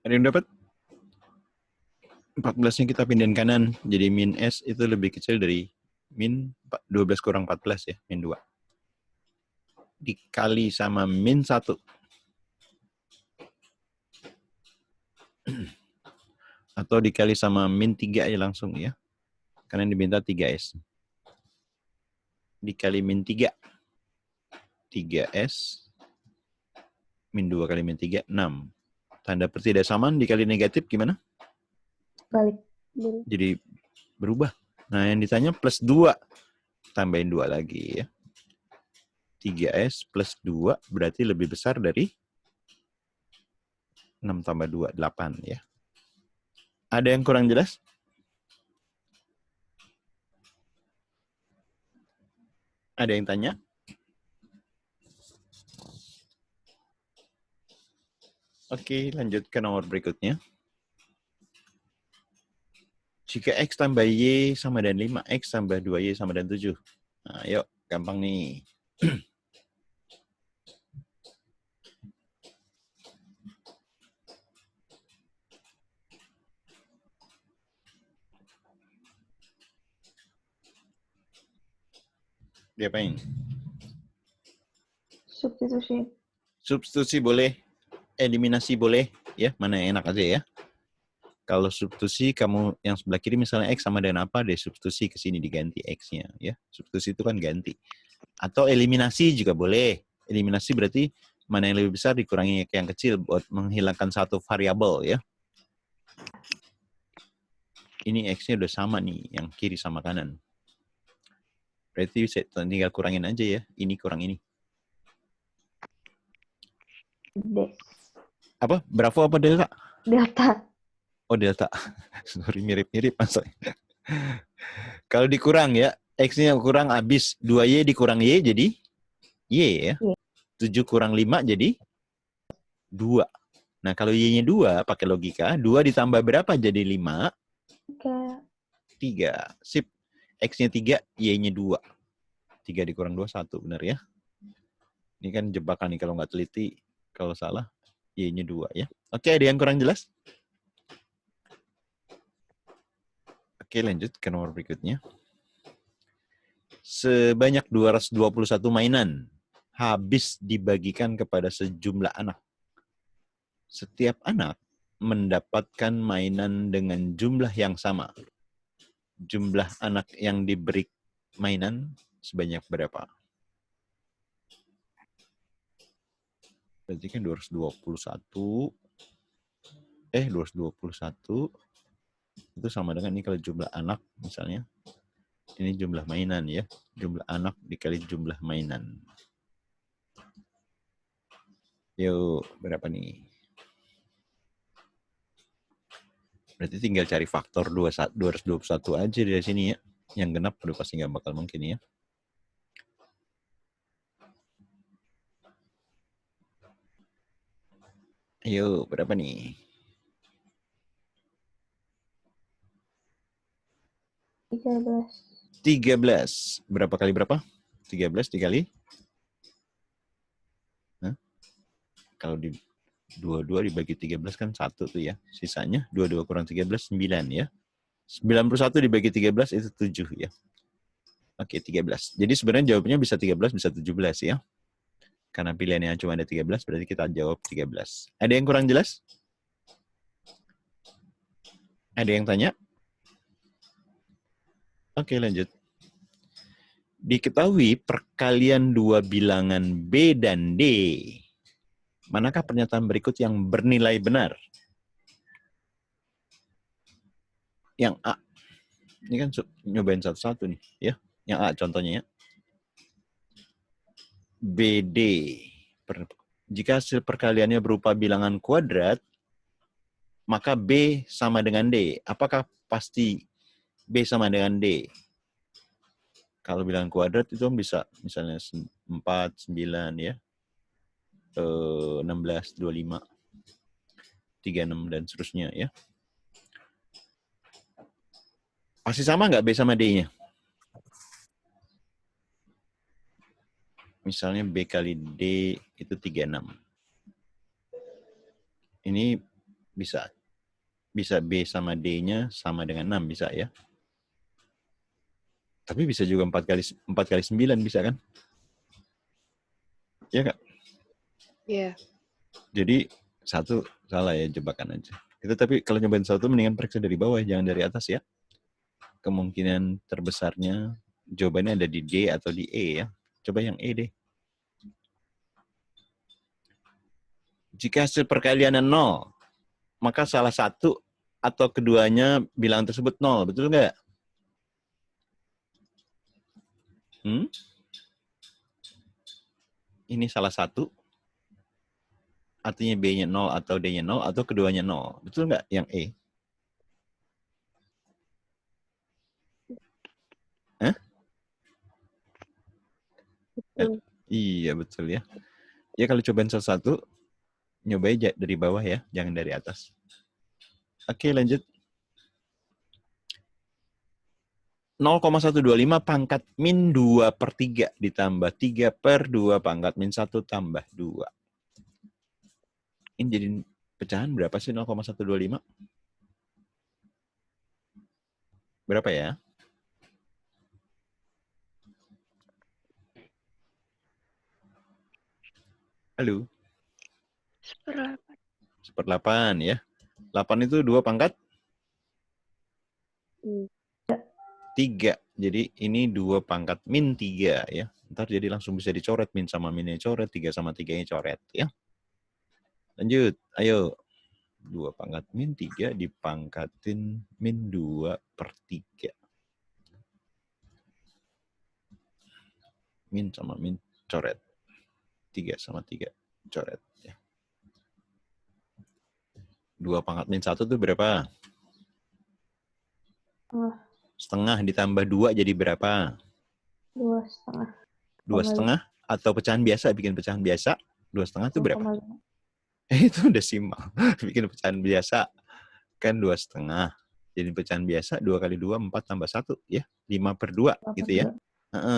Ada yang dapat? 14-nya kita pindahin kanan, jadi min S itu lebih kecil dari min 12 kurang 14 ya, min 2. Dikali sama min 1. Atau dikali sama min 3 aja langsung ya. Karena yang diminta 3S. Dikali min 3. 3S. Min 2 kali min 3, 6. Tanda pertidaksamaan dikali negatif gimana? Balik. Jadi berubah. Nah, yang ditanya plus 2. Tambahin 2 lagi ya. 3S plus 2 berarti lebih besar dari 6 tambah 2, 8 ya. Ada yang kurang jelas? Ada yang tanya? Oke, lanjut ke nomor berikutnya. Jika X tambah Y sama dan 5, X tambah 2Y sama dan 7. Nah, yuk, gampang nih. Diapain? Substitusi. Substitusi boleh, eliminasi boleh, ya, mana yang enak aja ya. Kalau substitusi, kamu yang sebelah kiri misalnya X sama dengan apa, deh substitusi ke sini diganti X-nya. Ya. Substitusi itu kan ganti. Atau eliminasi juga boleh. Eliminasi berarti mana yang lebih besar dikurangi yang kecil buat menghilangkan satu variabel ya. Ini X-nya udah sama nih, yang kiri sama kanan. Berarti saya tinggal kurangin aja ya, ini kurang ini. D. Apa? Bravo apa delta? Delta. Oh, delta. Sorry, mirip-mirip maksudnya. Kalau dikurang ya, X-nya kurang habis. 2Y dikurang Y jadi Y ya. 7 kurang 5 jadi 2. Nah, kalau Y-nya 2, pakai logika, 2 ditambah berapa jadi 5? 3. Sip. X-nya 3, Y-nya 2. 3 dikurang 2, 1. Benar ya? Ini kan jebakan nih kalau nggak teliti. Kalau salah, Y-nya 2 ya. Oke, ada yang kurang jelas? Oke, lanjut ke nomor berikutnya. Sebanyak 221 mainan habis dibagikan kepada sejumlah anak. Setiap anak mendapatkan mainan dengan jumlah yang sama. Jumlah anak yang diberi mainan sebanyak berapa? Berarti kan 221. 221. Itu sama dengan ini kalau jumlah anak misalnya. Ini jumlah mainan ya. Jumlah anak dikali jumlah mainan. Yuk, berapa nih? Berarti tinggal cari faktor 221 aja dari sini ya. Yang genap udah pasti nggak bakal mungkin ya. Ayo, berapa nih? 13. Berapa kali berapa? 13 dikali? Hah? Kalau di 22 dibagi 13 kan 1 tuh ya. Sisanya 22 kurang 13, 9 ya. 91 dibagi 13 itu 7 ya. Oke, 13. Jadi sebenarnya jawabnya bisa 13, bisa 17 ya. Karena pilihannya cuma ada 13, berarti kita jawab 13. Ada yang kurang jelas? Ada yang tanya? Oke, lanjut. Diketahui perkalian dua bilangan B dan D. Manakah pernyataan berikut yang bernilai benar? Yang A. Ini kan nyobain satu-satu nih, ya. Yang A contohnya ya. BD. Jika hasil perkaliannya berupa bilangan kuadrat, maka B sama dengan D. Apakah pasti B sama dengan D? Kalau bilangan kuadrat itu bisa misalnya 4, 9 ya. 16, 25, 36 dan seterusnya ya. Pasti sama nggak B sama D-nya? Misalnya B kali D itu 36. Ini bisa B sama D-nya sama dengan 6 bisa ya. Tapi bisa juga 4 kali 9 bisa kan? Iya Kak? Iya. Jadi satu salah ya, jebakan aja. Itu tapi kalau nyobain satu mendingan periksa dari bawah, jangan dari atas ya. Kemungkinan terbesarnya jawabannya ada di D atau di E ya. Coba yang E deh. Jika hasil perkaliannya 0, maka salah satu atau keduanya bilangan tersebut 0. Betul nggak? Ini salah satu, artinya B-nya 0 atau D-nya 0, atau keduanya 0. Betul nggak yang E? Hah? Betul. Iya, betul ya. Ya kalau cobain satu-satu, nyobain dari bawah ya, jangan dari atas. Oke, lanjut. 0,125 pangkat min 2 per 3 ditambah 3 per 2 pangkat min 1 tambah 2. Ini jadi pecahan berapa sih 0,125? Berapa ya? Halo? 1/8 ya. 8 itu 2 pangkat? 3. Jadi ini 2 pangkat min 3 ya. Ntar jadi langsung bisa dicoret. Min sama minnya coret, 3 sama 3-nya coret ya. Lanjut, ayo. 2 pangkat min 3 dipangkatin min 2 per 3. Min sama min coret. 3 sama 3 coret ya. 2 pangkat min 1 itu berapa? Setengah ditambah 2 jadi berapa? 2,5. 2,5 atau pecahan biasa, bikin pecahan biasa. 2,5 itu berapa? Itu desimal. Bikin pecahan biasa kan 2,5. Jadi pecahan biasa 2 kali 2, 4 tambah 1 ya. 5 per 2 gitu ya.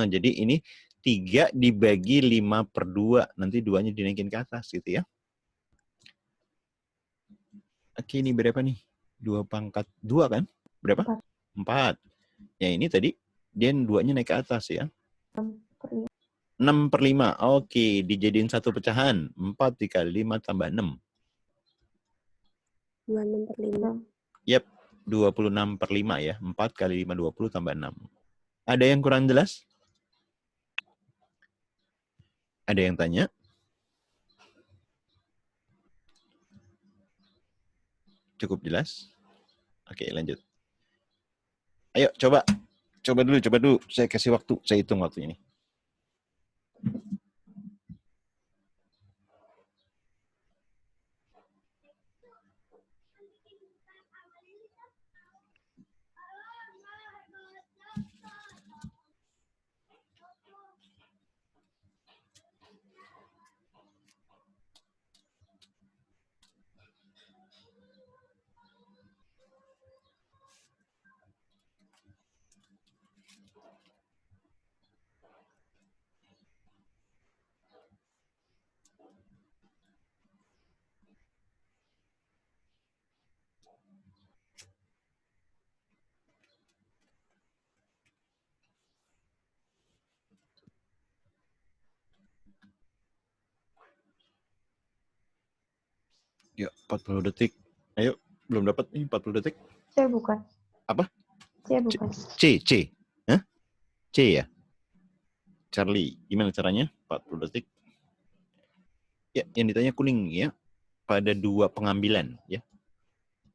Jadi ini 3 dibagi 5 per 2. Nanti 2-nya dinaikin ke atas gitu ya. Oke, ini berapa nih? 2 pangkat 2 kan? Berapa? 4. Ya ini tadi dia 2-nya naik ke atas ya. 6 per 5. Oke, dijadiin satu pecahan. 4 dikali 5 tambah 6. 26 per 5. Yap, 26 per 5 ya. 4 kali 5, 20 tambah 6. Ada yang kurang jelas? Ada yang tanya? Cukup jelas? Oke, lanjut. Ayo, coba. Coba dulu. Saya kasih waktu. Saya hitung waktu ini. Ya, 40 detik. Ayo, belum dapat nih 40 detik. C bukan. Apa? C bukan. C. Hah? C ya? Charlie. Gimana caranya? 40 detik. Ya, yang ditanya kuning ya. Pada 2 pengambilan ya.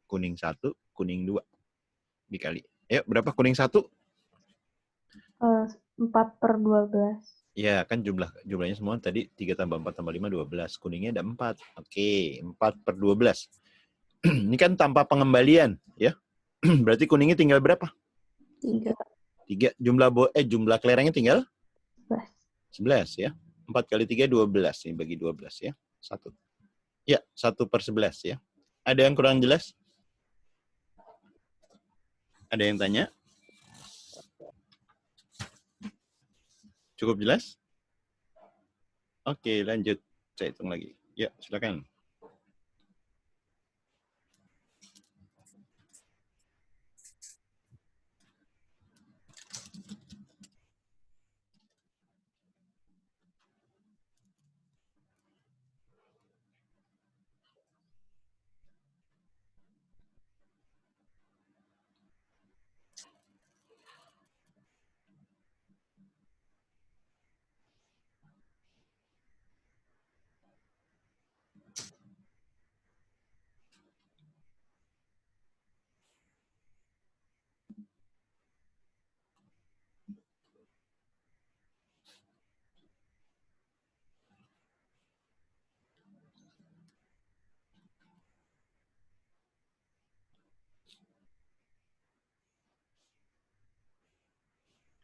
Kuning 1, kuning 2. Dikali. Ya, berapa kuning 1? 4/12. Ya, kan jumlahnya semua tadi 3 tambah 4 tambah 5, 12. Kuningnya ada 4. Oke, 4/12. Ini kan tanpa pengembalian, ya. Berarti kuningnya tinggal berapa? 3. 3. Jumlah kelerengnya tinggal? 11. 11, ya. 4 kali 3, 12. Ini bagi 12, ya. 1. Ya, 1/11, ya. Ada yang kurang jelas? Ada yang tanya? Cukup jelas? Oke, lanjut. Saya hitung lagi. Ya, silakan.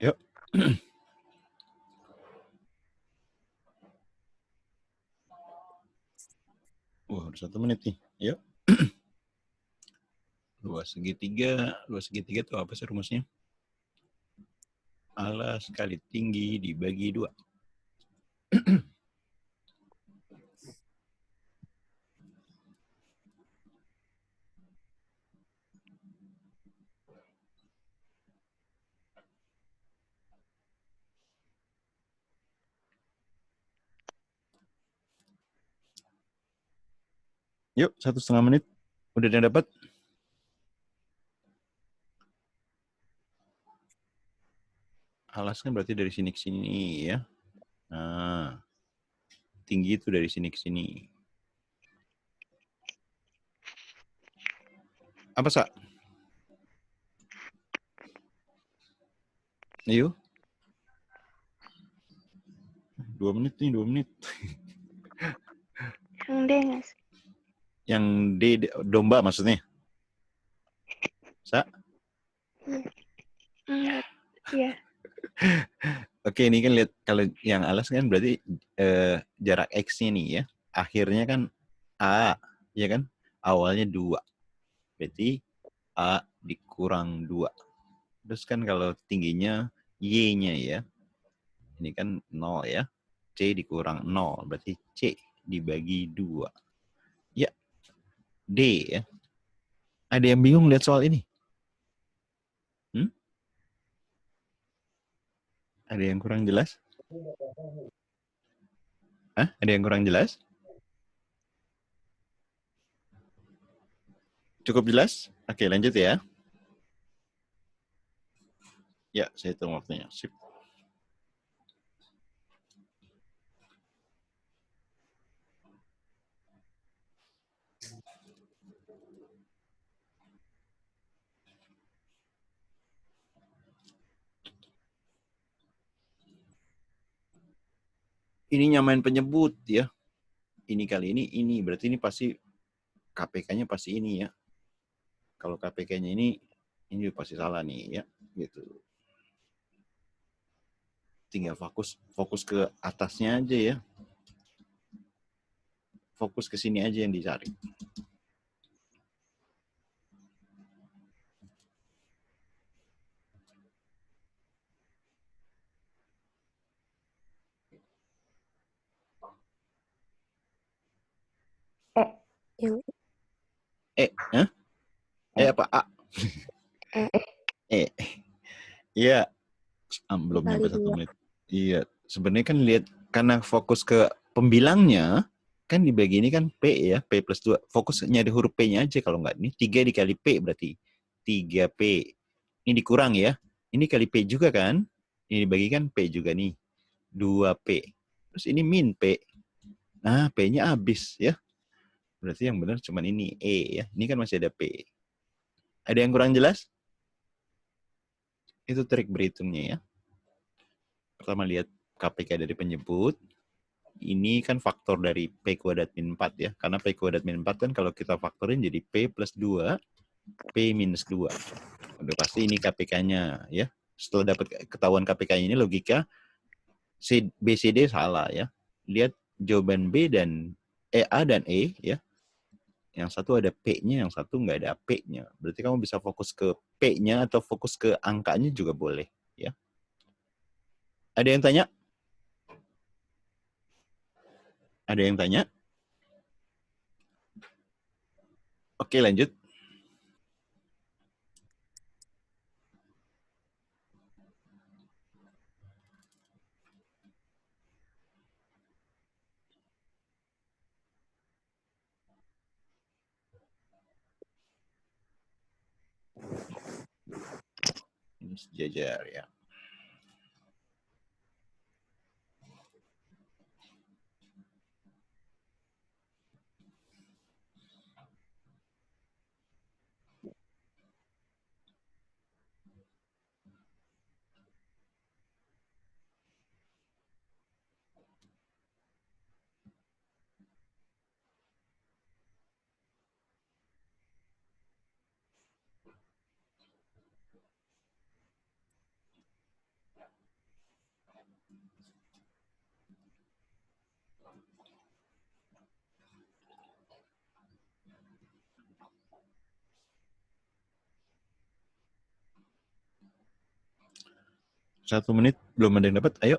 Yuk. Wah, udah 1 menit nih. Yuk. 2 segitiga itu apa sih rumusnya? Alas kali tinggi dibagi 2. Yuk, 1,5 menit. Udah ada yang dapat? Alas kan berarti dari sini ke sini ya. Nah, tinggi itu dari sini ke sini. Apa, Sa? Ayo. 2 menit nih, 2 menit. Yang D nggak sih? Yang D, domba maksudnya? Sa? Enggak. Iya. Oke, ini kan lihat kalau yang alas kan berarti jarak X-nya nih ya. Akhirnya kan A, ya kan? Awalnya 2. Berarti A dikurang 2. Terus kan kalau tingginya Y-nya ya. Ini kan 0 ya. C dikurang 0. Berarti C dibagi 2. Ya. D ya. Ada yang bingung lihat soal ini? Ada yang kurang jelas? Hah? Ada yang kurang jelas? Cukup jelas? Oke, lanjut ya. Ya, saya hitung waktunya. Sip. Ini nyamain penyebut ya. Ini kali ini. Berarti ini pasti KPK-nya pasti ini ya. Kalau KPK-nya ini pasti salah nih ya. Gitu. Tinggal fokus ke atasnya aja ya. Fokus ke sini aja yang dicari. Yang Hah? Apa? A? Iya. Belum Kali nyampe 1 2. menit. Iya. Sebenarnya kan lihat, karena fokus ke pembilangnya, kan dibagi ini kan P ya, P plus 2. Fokus nyari huruf P-nya aja kalau nggak. Ini 3 dikali P berarti. 3P. Ini dikurang ya. Ini kali P juga kan? Ini dibagikan P juga nih. 2P. Terus ini min P. Nah, P-nya habis ya. Berarti yang benar cuma ini E ya. Ini kan masih ada P. Ada yang kurang jelas? Itu trik berhitungnya ya. Pertama lihat KPK dari penyebut. Ini kan faktor dari P kuadrat min 4 ya. Karena P kuadrat min 4 kan kalau kita faktorin jadi P plus 2, P minus 2. Udah pasti ini KPK-nya ya. Setelah dapat ketahuan KPK-nya ini logika B, C, D salah ya. Lihat jawaban B dan A dan E ya. Yang satu ada P-nya, yang satu nggak ada P-nya. Berarti kamu bisa fokus ke P-nya atau fokus ke angkanya juga boleh ya. Ada yang tanya? Ada yang tanya? Oke, lanjut. Ini sejajar ya. Satu menit, belum ada yang dapat. Ayo.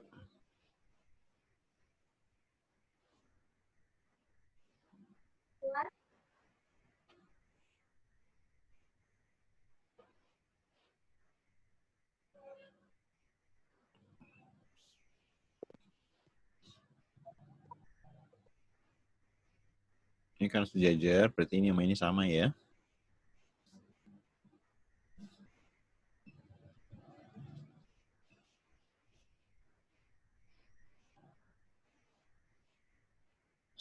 Ini kan sejajar, berarti ini sama ini sama ya.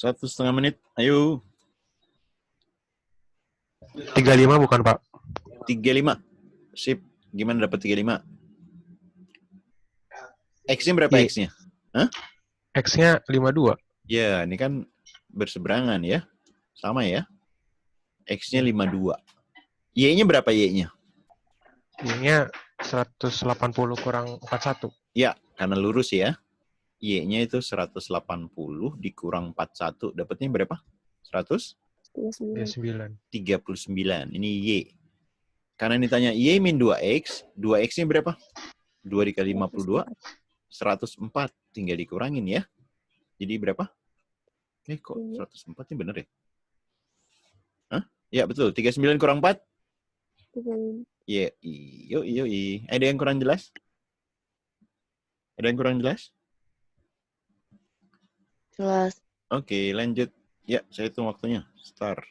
Satu setengah menit, ayo. 35 bukan, Pak? 35. Sip. Gimana dapat 35? X-nya berapa Y. X-nya? X-nya 52. Ya, ini kan berseberangan ya. Sama ya. X-nya 52. Y-nya berapa Y-nya? Y-nya 180 kurang 41. Ya, karena lurus ya. Y-nya itu 180 dikurang 41. Dapatnya berapa? 100? 39. 39. 39. Ini Y. Karena ditanya Y min 2X. 2X-nya berapa? 2 dikali 52. 104. Tinggal dikurangin ya. Jadi berapa? Kok 104-nya bener ya? Hah? Ya, betul. 39 kurang 4? Ya, yuk. Ada yang kurang jelas? Ada yang kurang jelas? Jelas. Oke, lanjut. Ya, saya hitung waktunya. Start.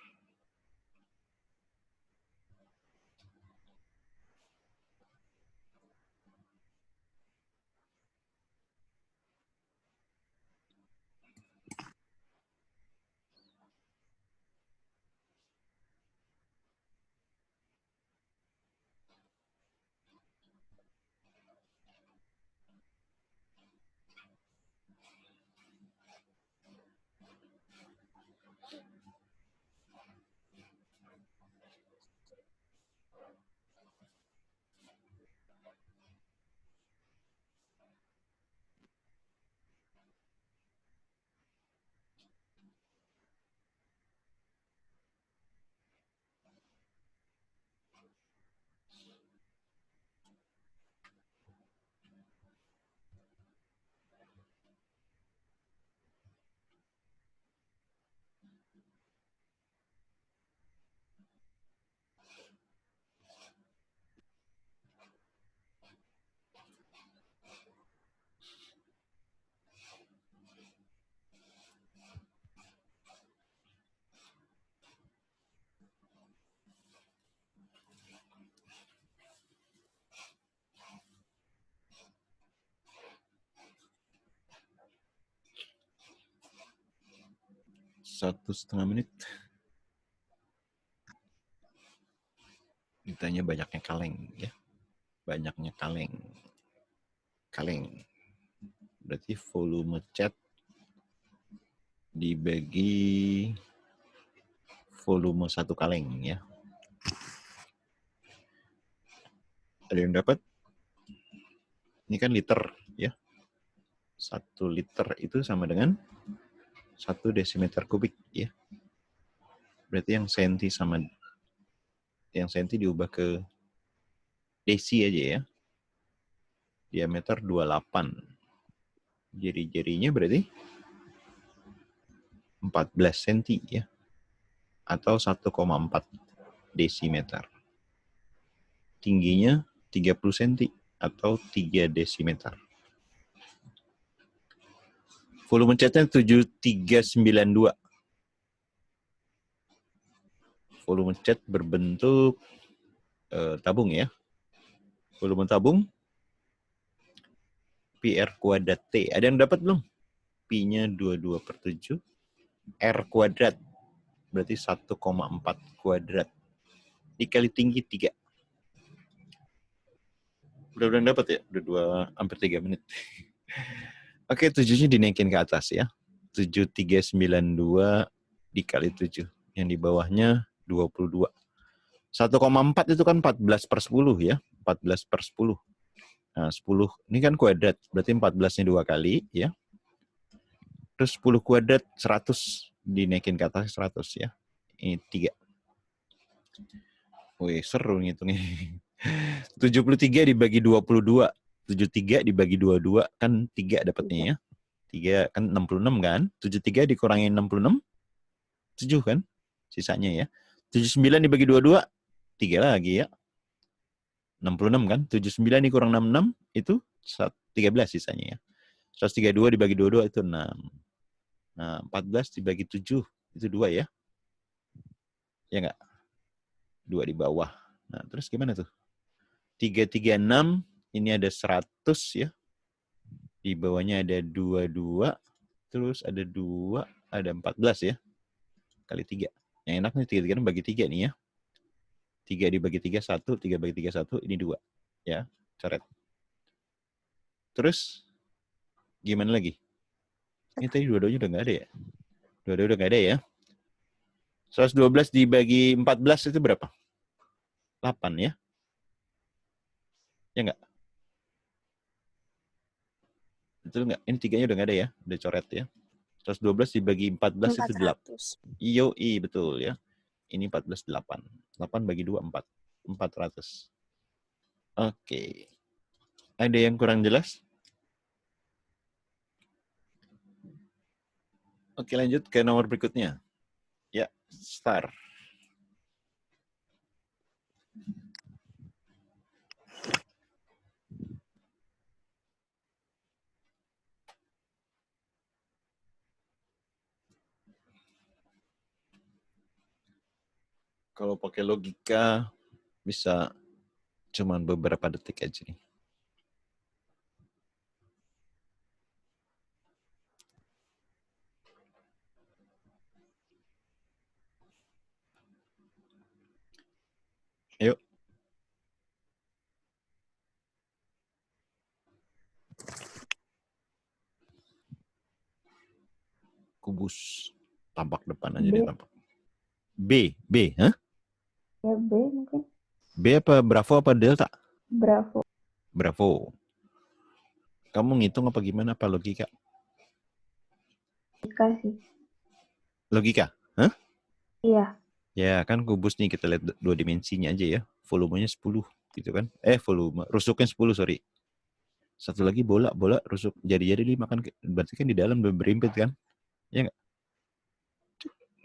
1,5 menit. Ditanya banyaknya kaleng ya. Banyaknya kaleng. Kaleng. Berarti volume chat dibagi volume 1 kaleng ya. Ada yang dapat? Ini kan liter ya. 1 liter itu sama dengan 1 desimeter kubik ya. Berarti yang senti sama yang senti diubah ke desi aja ya. Diameter 28. Jari-jarinya berarti 14 cm ya. Atau 1,4 desimeter. Tingginya 30 cm atau 3 desimeter. Volume catnya 7392. Volume cat berbentuk tabung ya. Volume tabung PR kuadrat T. Ada yang dapat belum? Pi-nya 22/7. R kuadrat. Berarti 1,4 kuadrat. Dikali tinggi 3. Udah dapat ya? Udah hampir 3 menit. Oke, 7-nya dinaikin ke atas ya. 7392 dikali 7. Yang di bawahnya 22. 1,4 itu kan 14/10 ya. 14/10. Nah, 10 ini kan kuadrat. Berarti 14-nya 2 kali ya. Terus 10 kuadrat 100 dinaikin ke atas 100 ya. Ini 3. Wih, seru ngitungnya. 73 dibagi 22. 73 dibagi 22 kan 3 dapatnya ya. 3 kan 66 kan. 73 dikurangi 66. 7 kan sisanya ya. 79 dibagi 22. 3 lagi ya. 66 kan. 79 dikurang 66 itu 13 sisanya ya. 132 dibagi 22 itu 6. Nah 14 dibagi 7 itu 2 ya. Ya enggak? 2 di bawah. Nah terus gimana tuh? 336 ini ada 100 ya. Di bawahnya ada 22. Terus ada 2. Ada 14 ya. Kali 3. Yang enak nih 3 bagi 3 nih ya. 3 dibagi 3, 1. 3 bagi 3, 1. Ini 2. Ya, coret. Terus, gimana lagi? Ini tadi dua-duanya udah nggak ada ya? Dua-duanya udah nggak ada ya? 112 dibagi 14 itu berapa? 8 ya? Ya nggak? Betul nggak? Ini 3-nya udah nggak ada ya? Udah coret ya? 112 dibagi 14 itu 8. Iya, betul ya. Ini 14, 8. 8 bagi 2, 4. 400. Oke. Ada yang kurang jelas? Oke, lanjut ke nomor berikutnya. Ya, start. Kalau pakai logika bisa cuman beberapa detik aja nih. Yuk. Kubus. Tampak depan aja nih tampak. B, hah? Ya B mungkin. B apa Bravo apa Delta? Bravo. Bravo. Kamu ngitung apa gimana apa logika? Logika sih. Logika? Hah? Iya. Ya kan kubus nih kita lihat 2 dimensinya aja ya. Volumenya 10 gitu kan. Volume. Rusuknya 10 sorry. Satu lagi bola rusuk jadi 5 kan. Berarti kan di dalam berimpit kan. Ya nggak?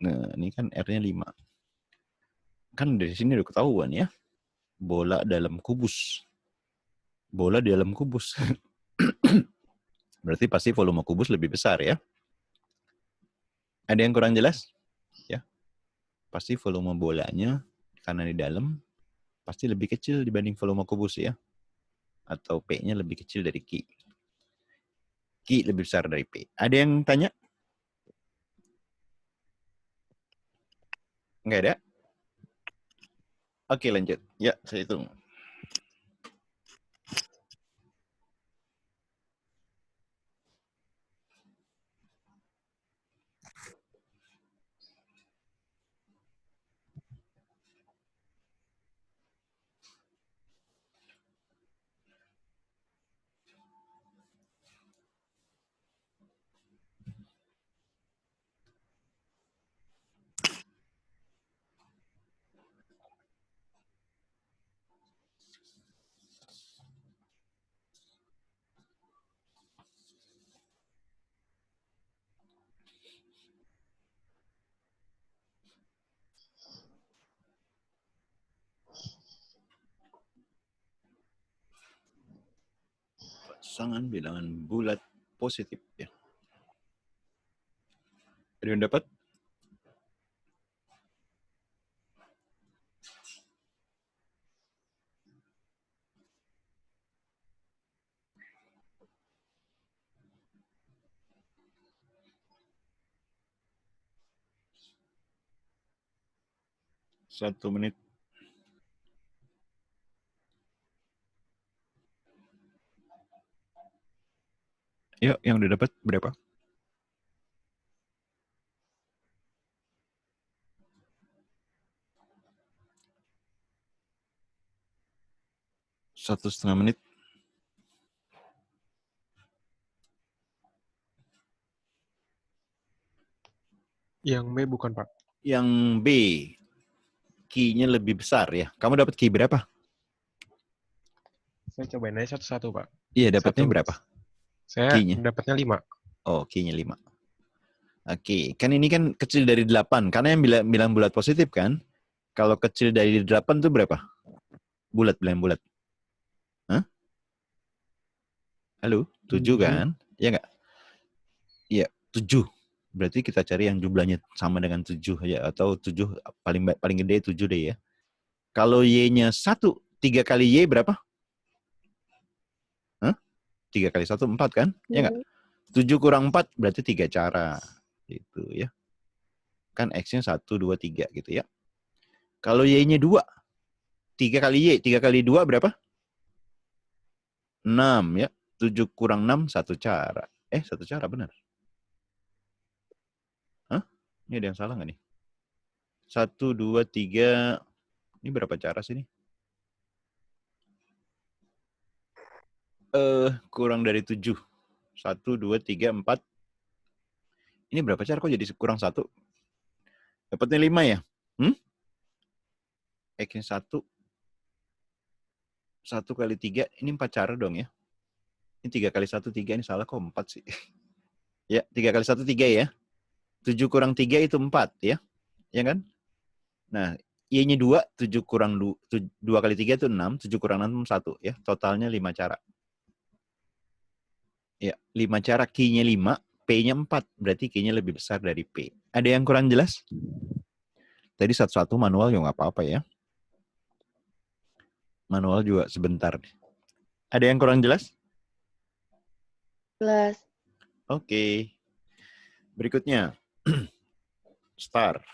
Nah ini kan R-nya 5. Kan dari sini udah ketahuan ya. Bola dalam kubus. Bola di dalam kubus. Berarti pasti volume kubus lebih besar ya. Ada yang kurang jelas? Ya. Pasti volume bolanya karena di dalam pasti lebih kecil dibanding volume kubus ya. Atau P-nya lebih kecil dari Q. Q lebih besar dari P. Ada yang tanya? Nggak ada? Oke, lanjut. Ya, saya hitung. Pasangan bilangan bulat positif ya. Ada yang dapat? Satu menit. Yuk, yang udah dapat berapa? Satu setengah menit. Yang B bukan, Pak. Yang B, key-nya lebih besar ya. Kamu dapat key berapa? Saya cobain aja satu-satu, Pak. Iya, dapatnya Satu. berapa? Saya Key-nya. dapatnya 5. Oh, key-nya 5. Oke, kan ini kan kecil dari 8. Karena yang bilang bulat positif kan? Kalau kecil dari 8 tuh berapa? Bulat, bilang bulat. Hah? Halo? 7 kan? Iya nggak? Iya, 7. Berarti kita cari yang jumlahnya sama dengan 7 ya. Atau 7, paling gede 7 deh ya. Kalau Y-nya 1, 3 kali Y berapa? Hah? 3 kali 1, 4 kan? Iya nggak? 7 kurang 4 berarti 3 cara. Gitu ya. Kan X-nya 1, 2, 3 gitu ya. Kalau Y-nya 2, 3 kali Y, 3 kali 2 berapa? 6 ya. 7 kurang 6, 1 cara. 1 cara benar. Hah? Ini ada yang salah nggak nih? 1, 2, 3. Ini berapa cara sih ini? Kurang dari 7. 1, 2, 3, 4. Ini berapa cara kok jadi kurang 1? Dapatnya 5 ya? X-nya 1. 1 kali 3. Ini 4 cara dong ya? Ini 3 kali 1, 3. Ini salah kok 4 sih. Ya, 3 kali 1, 3 ya. 7 kurang 3 itu 4 ya. Ya kan? Nah, Y-nya 2, 7 kurang 2 kali 3 itu 6. 7 kurang 6 1 ya. Totalnya 5 cara. Ya, 5 cara, Q-nya 5, P-nya 4. Berarti Q-nya lebih besar dari P. Ada yang kurang jelas? Tadi satu-satu manual ya nggak apa-apa ya. Manual juga sebentar. Ada yang kurang jelas? Jelas. Oke. Berikutnya. Star.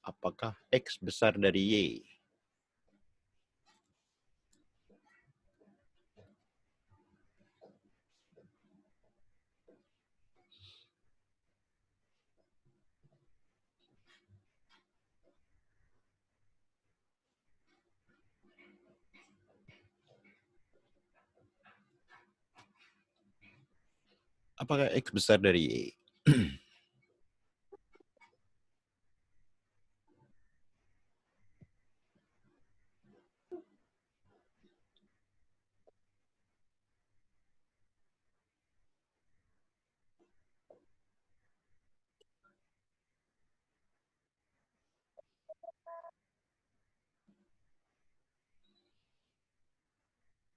Apakah X besar dari Y? Apakah X besar dari Y?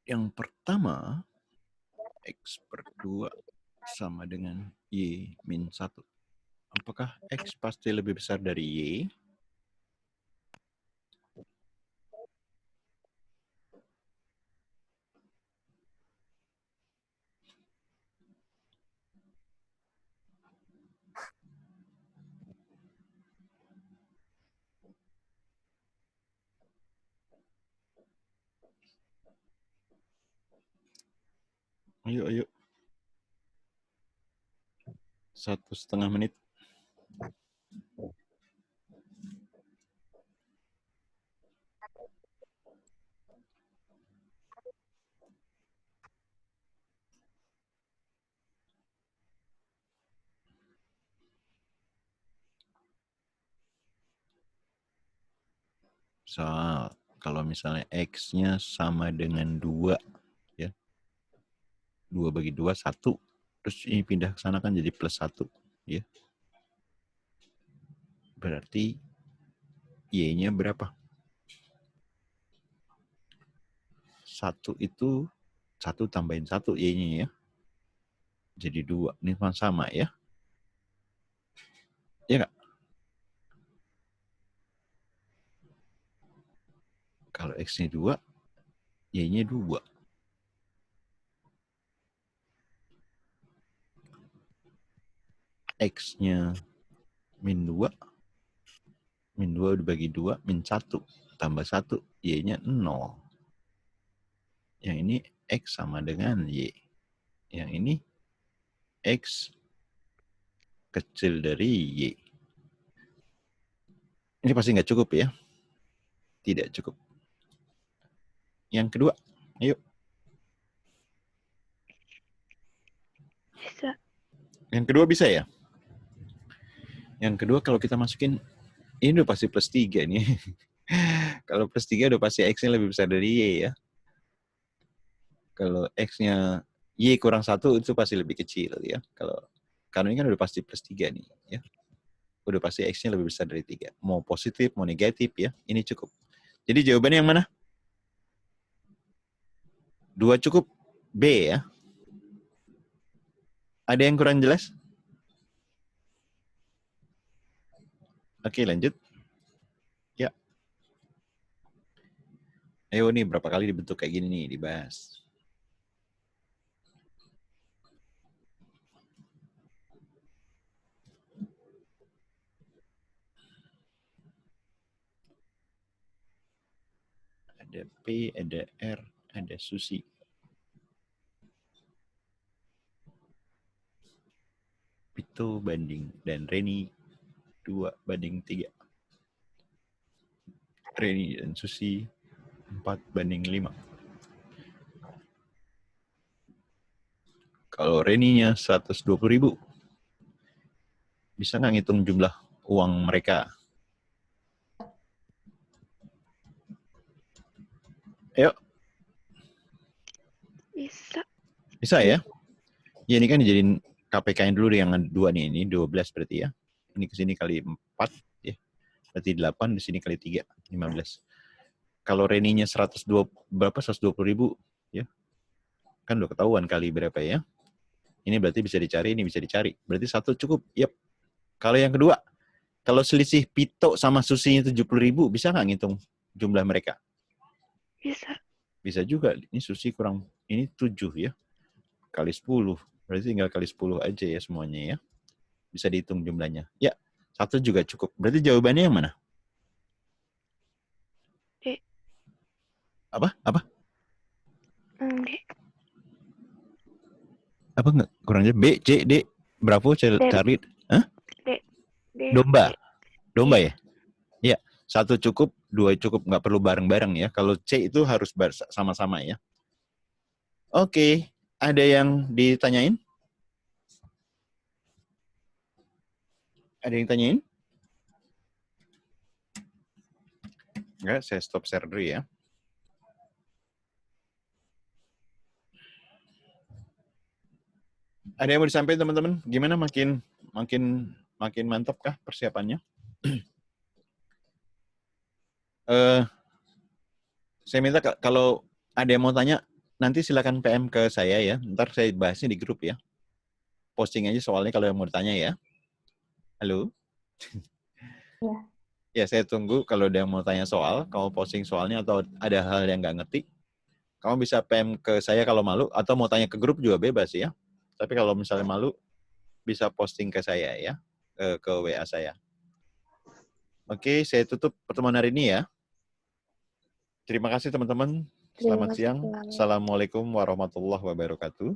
Yang pertama, X per 2 sama dengan Y min 1. Apakah X pasti lebih besar dari Y? Ayo. 1,5 menit. Soal kalau misalnya X-nya sama dengan 2, ya. 2 bagi 2, 1. Terus ini pindah ke sana kan jadi plus 1, ya. Berarti Y-nya berapa? 1 itu 1 tambahin 1 Y-nya ya. Jadi 2. Ini sama ya. Ya nggak? Kalau X-nya 2, Y-nya 2. X-nya min 2. Min 2 dibagi 2, min 1. Tambah 1, Y-nya 0. Yang ini X sama dengan Y. Yang ini X kecil dari Y. Ini pasti nggak cukup ya. Tidak cukup. Yang kedua, ayo. Bisa. Yang kedua bisa ya? Yang kedua kalau kita masukin, ini udah pasti plus 3 nih. Kalau plus 3 udah pasti X-nya lebih besar dari Y ya. Kalau X-nya Y kurang 1 itu pasti lebih kecil ya. Karena ini kan udah pasti plus 3 nih ya. Udah pasti X-nya lebih besar dari 3. Mau positif, mau negatif ya. Ini cukup. Jadi jawabannya yang mana? 2 cukup. B ya. Ada yang kurang jelas? Oke, lanjut. Ya. Ayo nih, berapa kali dibentuk kayak gini nih, dibahas. Ada P, ada R, ada Susi. Pito banding dan Reni 2:3. Reni dan Susi 4:5. Kalau Reninya 120.000, bisa nggak ngitung jumlah uang mereka? Ayo. Bisa. Bisa ya? Ya ini kan dijadiin KPK-nya dulu yang 2 nih. Ini 12 berarti ya. Ini ke sini kali 4 ya. Berarti 8, di sini kali 3, 15. Kalau Reninya 120.000 ya. Kan udah ketahuan kali berapa ya. Ini berarti bisa dicari, ini bisa dicari. Berarti 1 cukup. Yep. Kalau yang kedua, kalau selisih Pito sama Susinya 70.000, bisa nggak ngitung jumlah mereka? Bisa. Bisa juga. Ini Susi kurang, ini 7 ya. Kali 10. Berarti tinggal kali 10 aja ya semuanya ya. Bisa dihitung jumlahnya. Ya, 1 juga cukup. Berarti jawabannya yang mana? D. Apa? D. Apa nggak? Kurangnya B, C, D. Bravo, Charlie. Hah? D. Domba. D. Domba ya? Iya. 1 cukup, 2 cukup. Nggak perlu bareng-bareng ya. Kalau C itu harus sama-sama ya. Oke. Ada yang ditanyain? Ada yang tanyain? Enggak, saya stop share dulu ya. Ada yang mau disampaikan teman-teman? Gimana makin mantap kah persiapannya? Saya minta kalau ada yang mau tanya, nanti silakan PM ke saya ya. Ntar saya bahasnya di grup ya. Posting aja soalnya kalau yang mau ditanya ya. Halo? Ya. Ya, saya tunggu kalau ada yang mau tanya soal, kamu posting soalnya atau ada hal yang nggak ngerti, kamu bisa PM ke saya kalau malu, atau mau tanya ke grup juga bebas ya. Tapi kalau misalnya malu, bisa posting ke saya ya, ke WA saya. Oke, saya tutup pertemuan hari ini ya. Terima kasih teman-teman. Selamat siang. Assalamualaikum warahmatullahi wabarakatuh.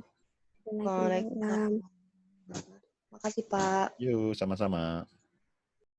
Waalaikumsalam. Makasih Pak. Yuk, sama-sama.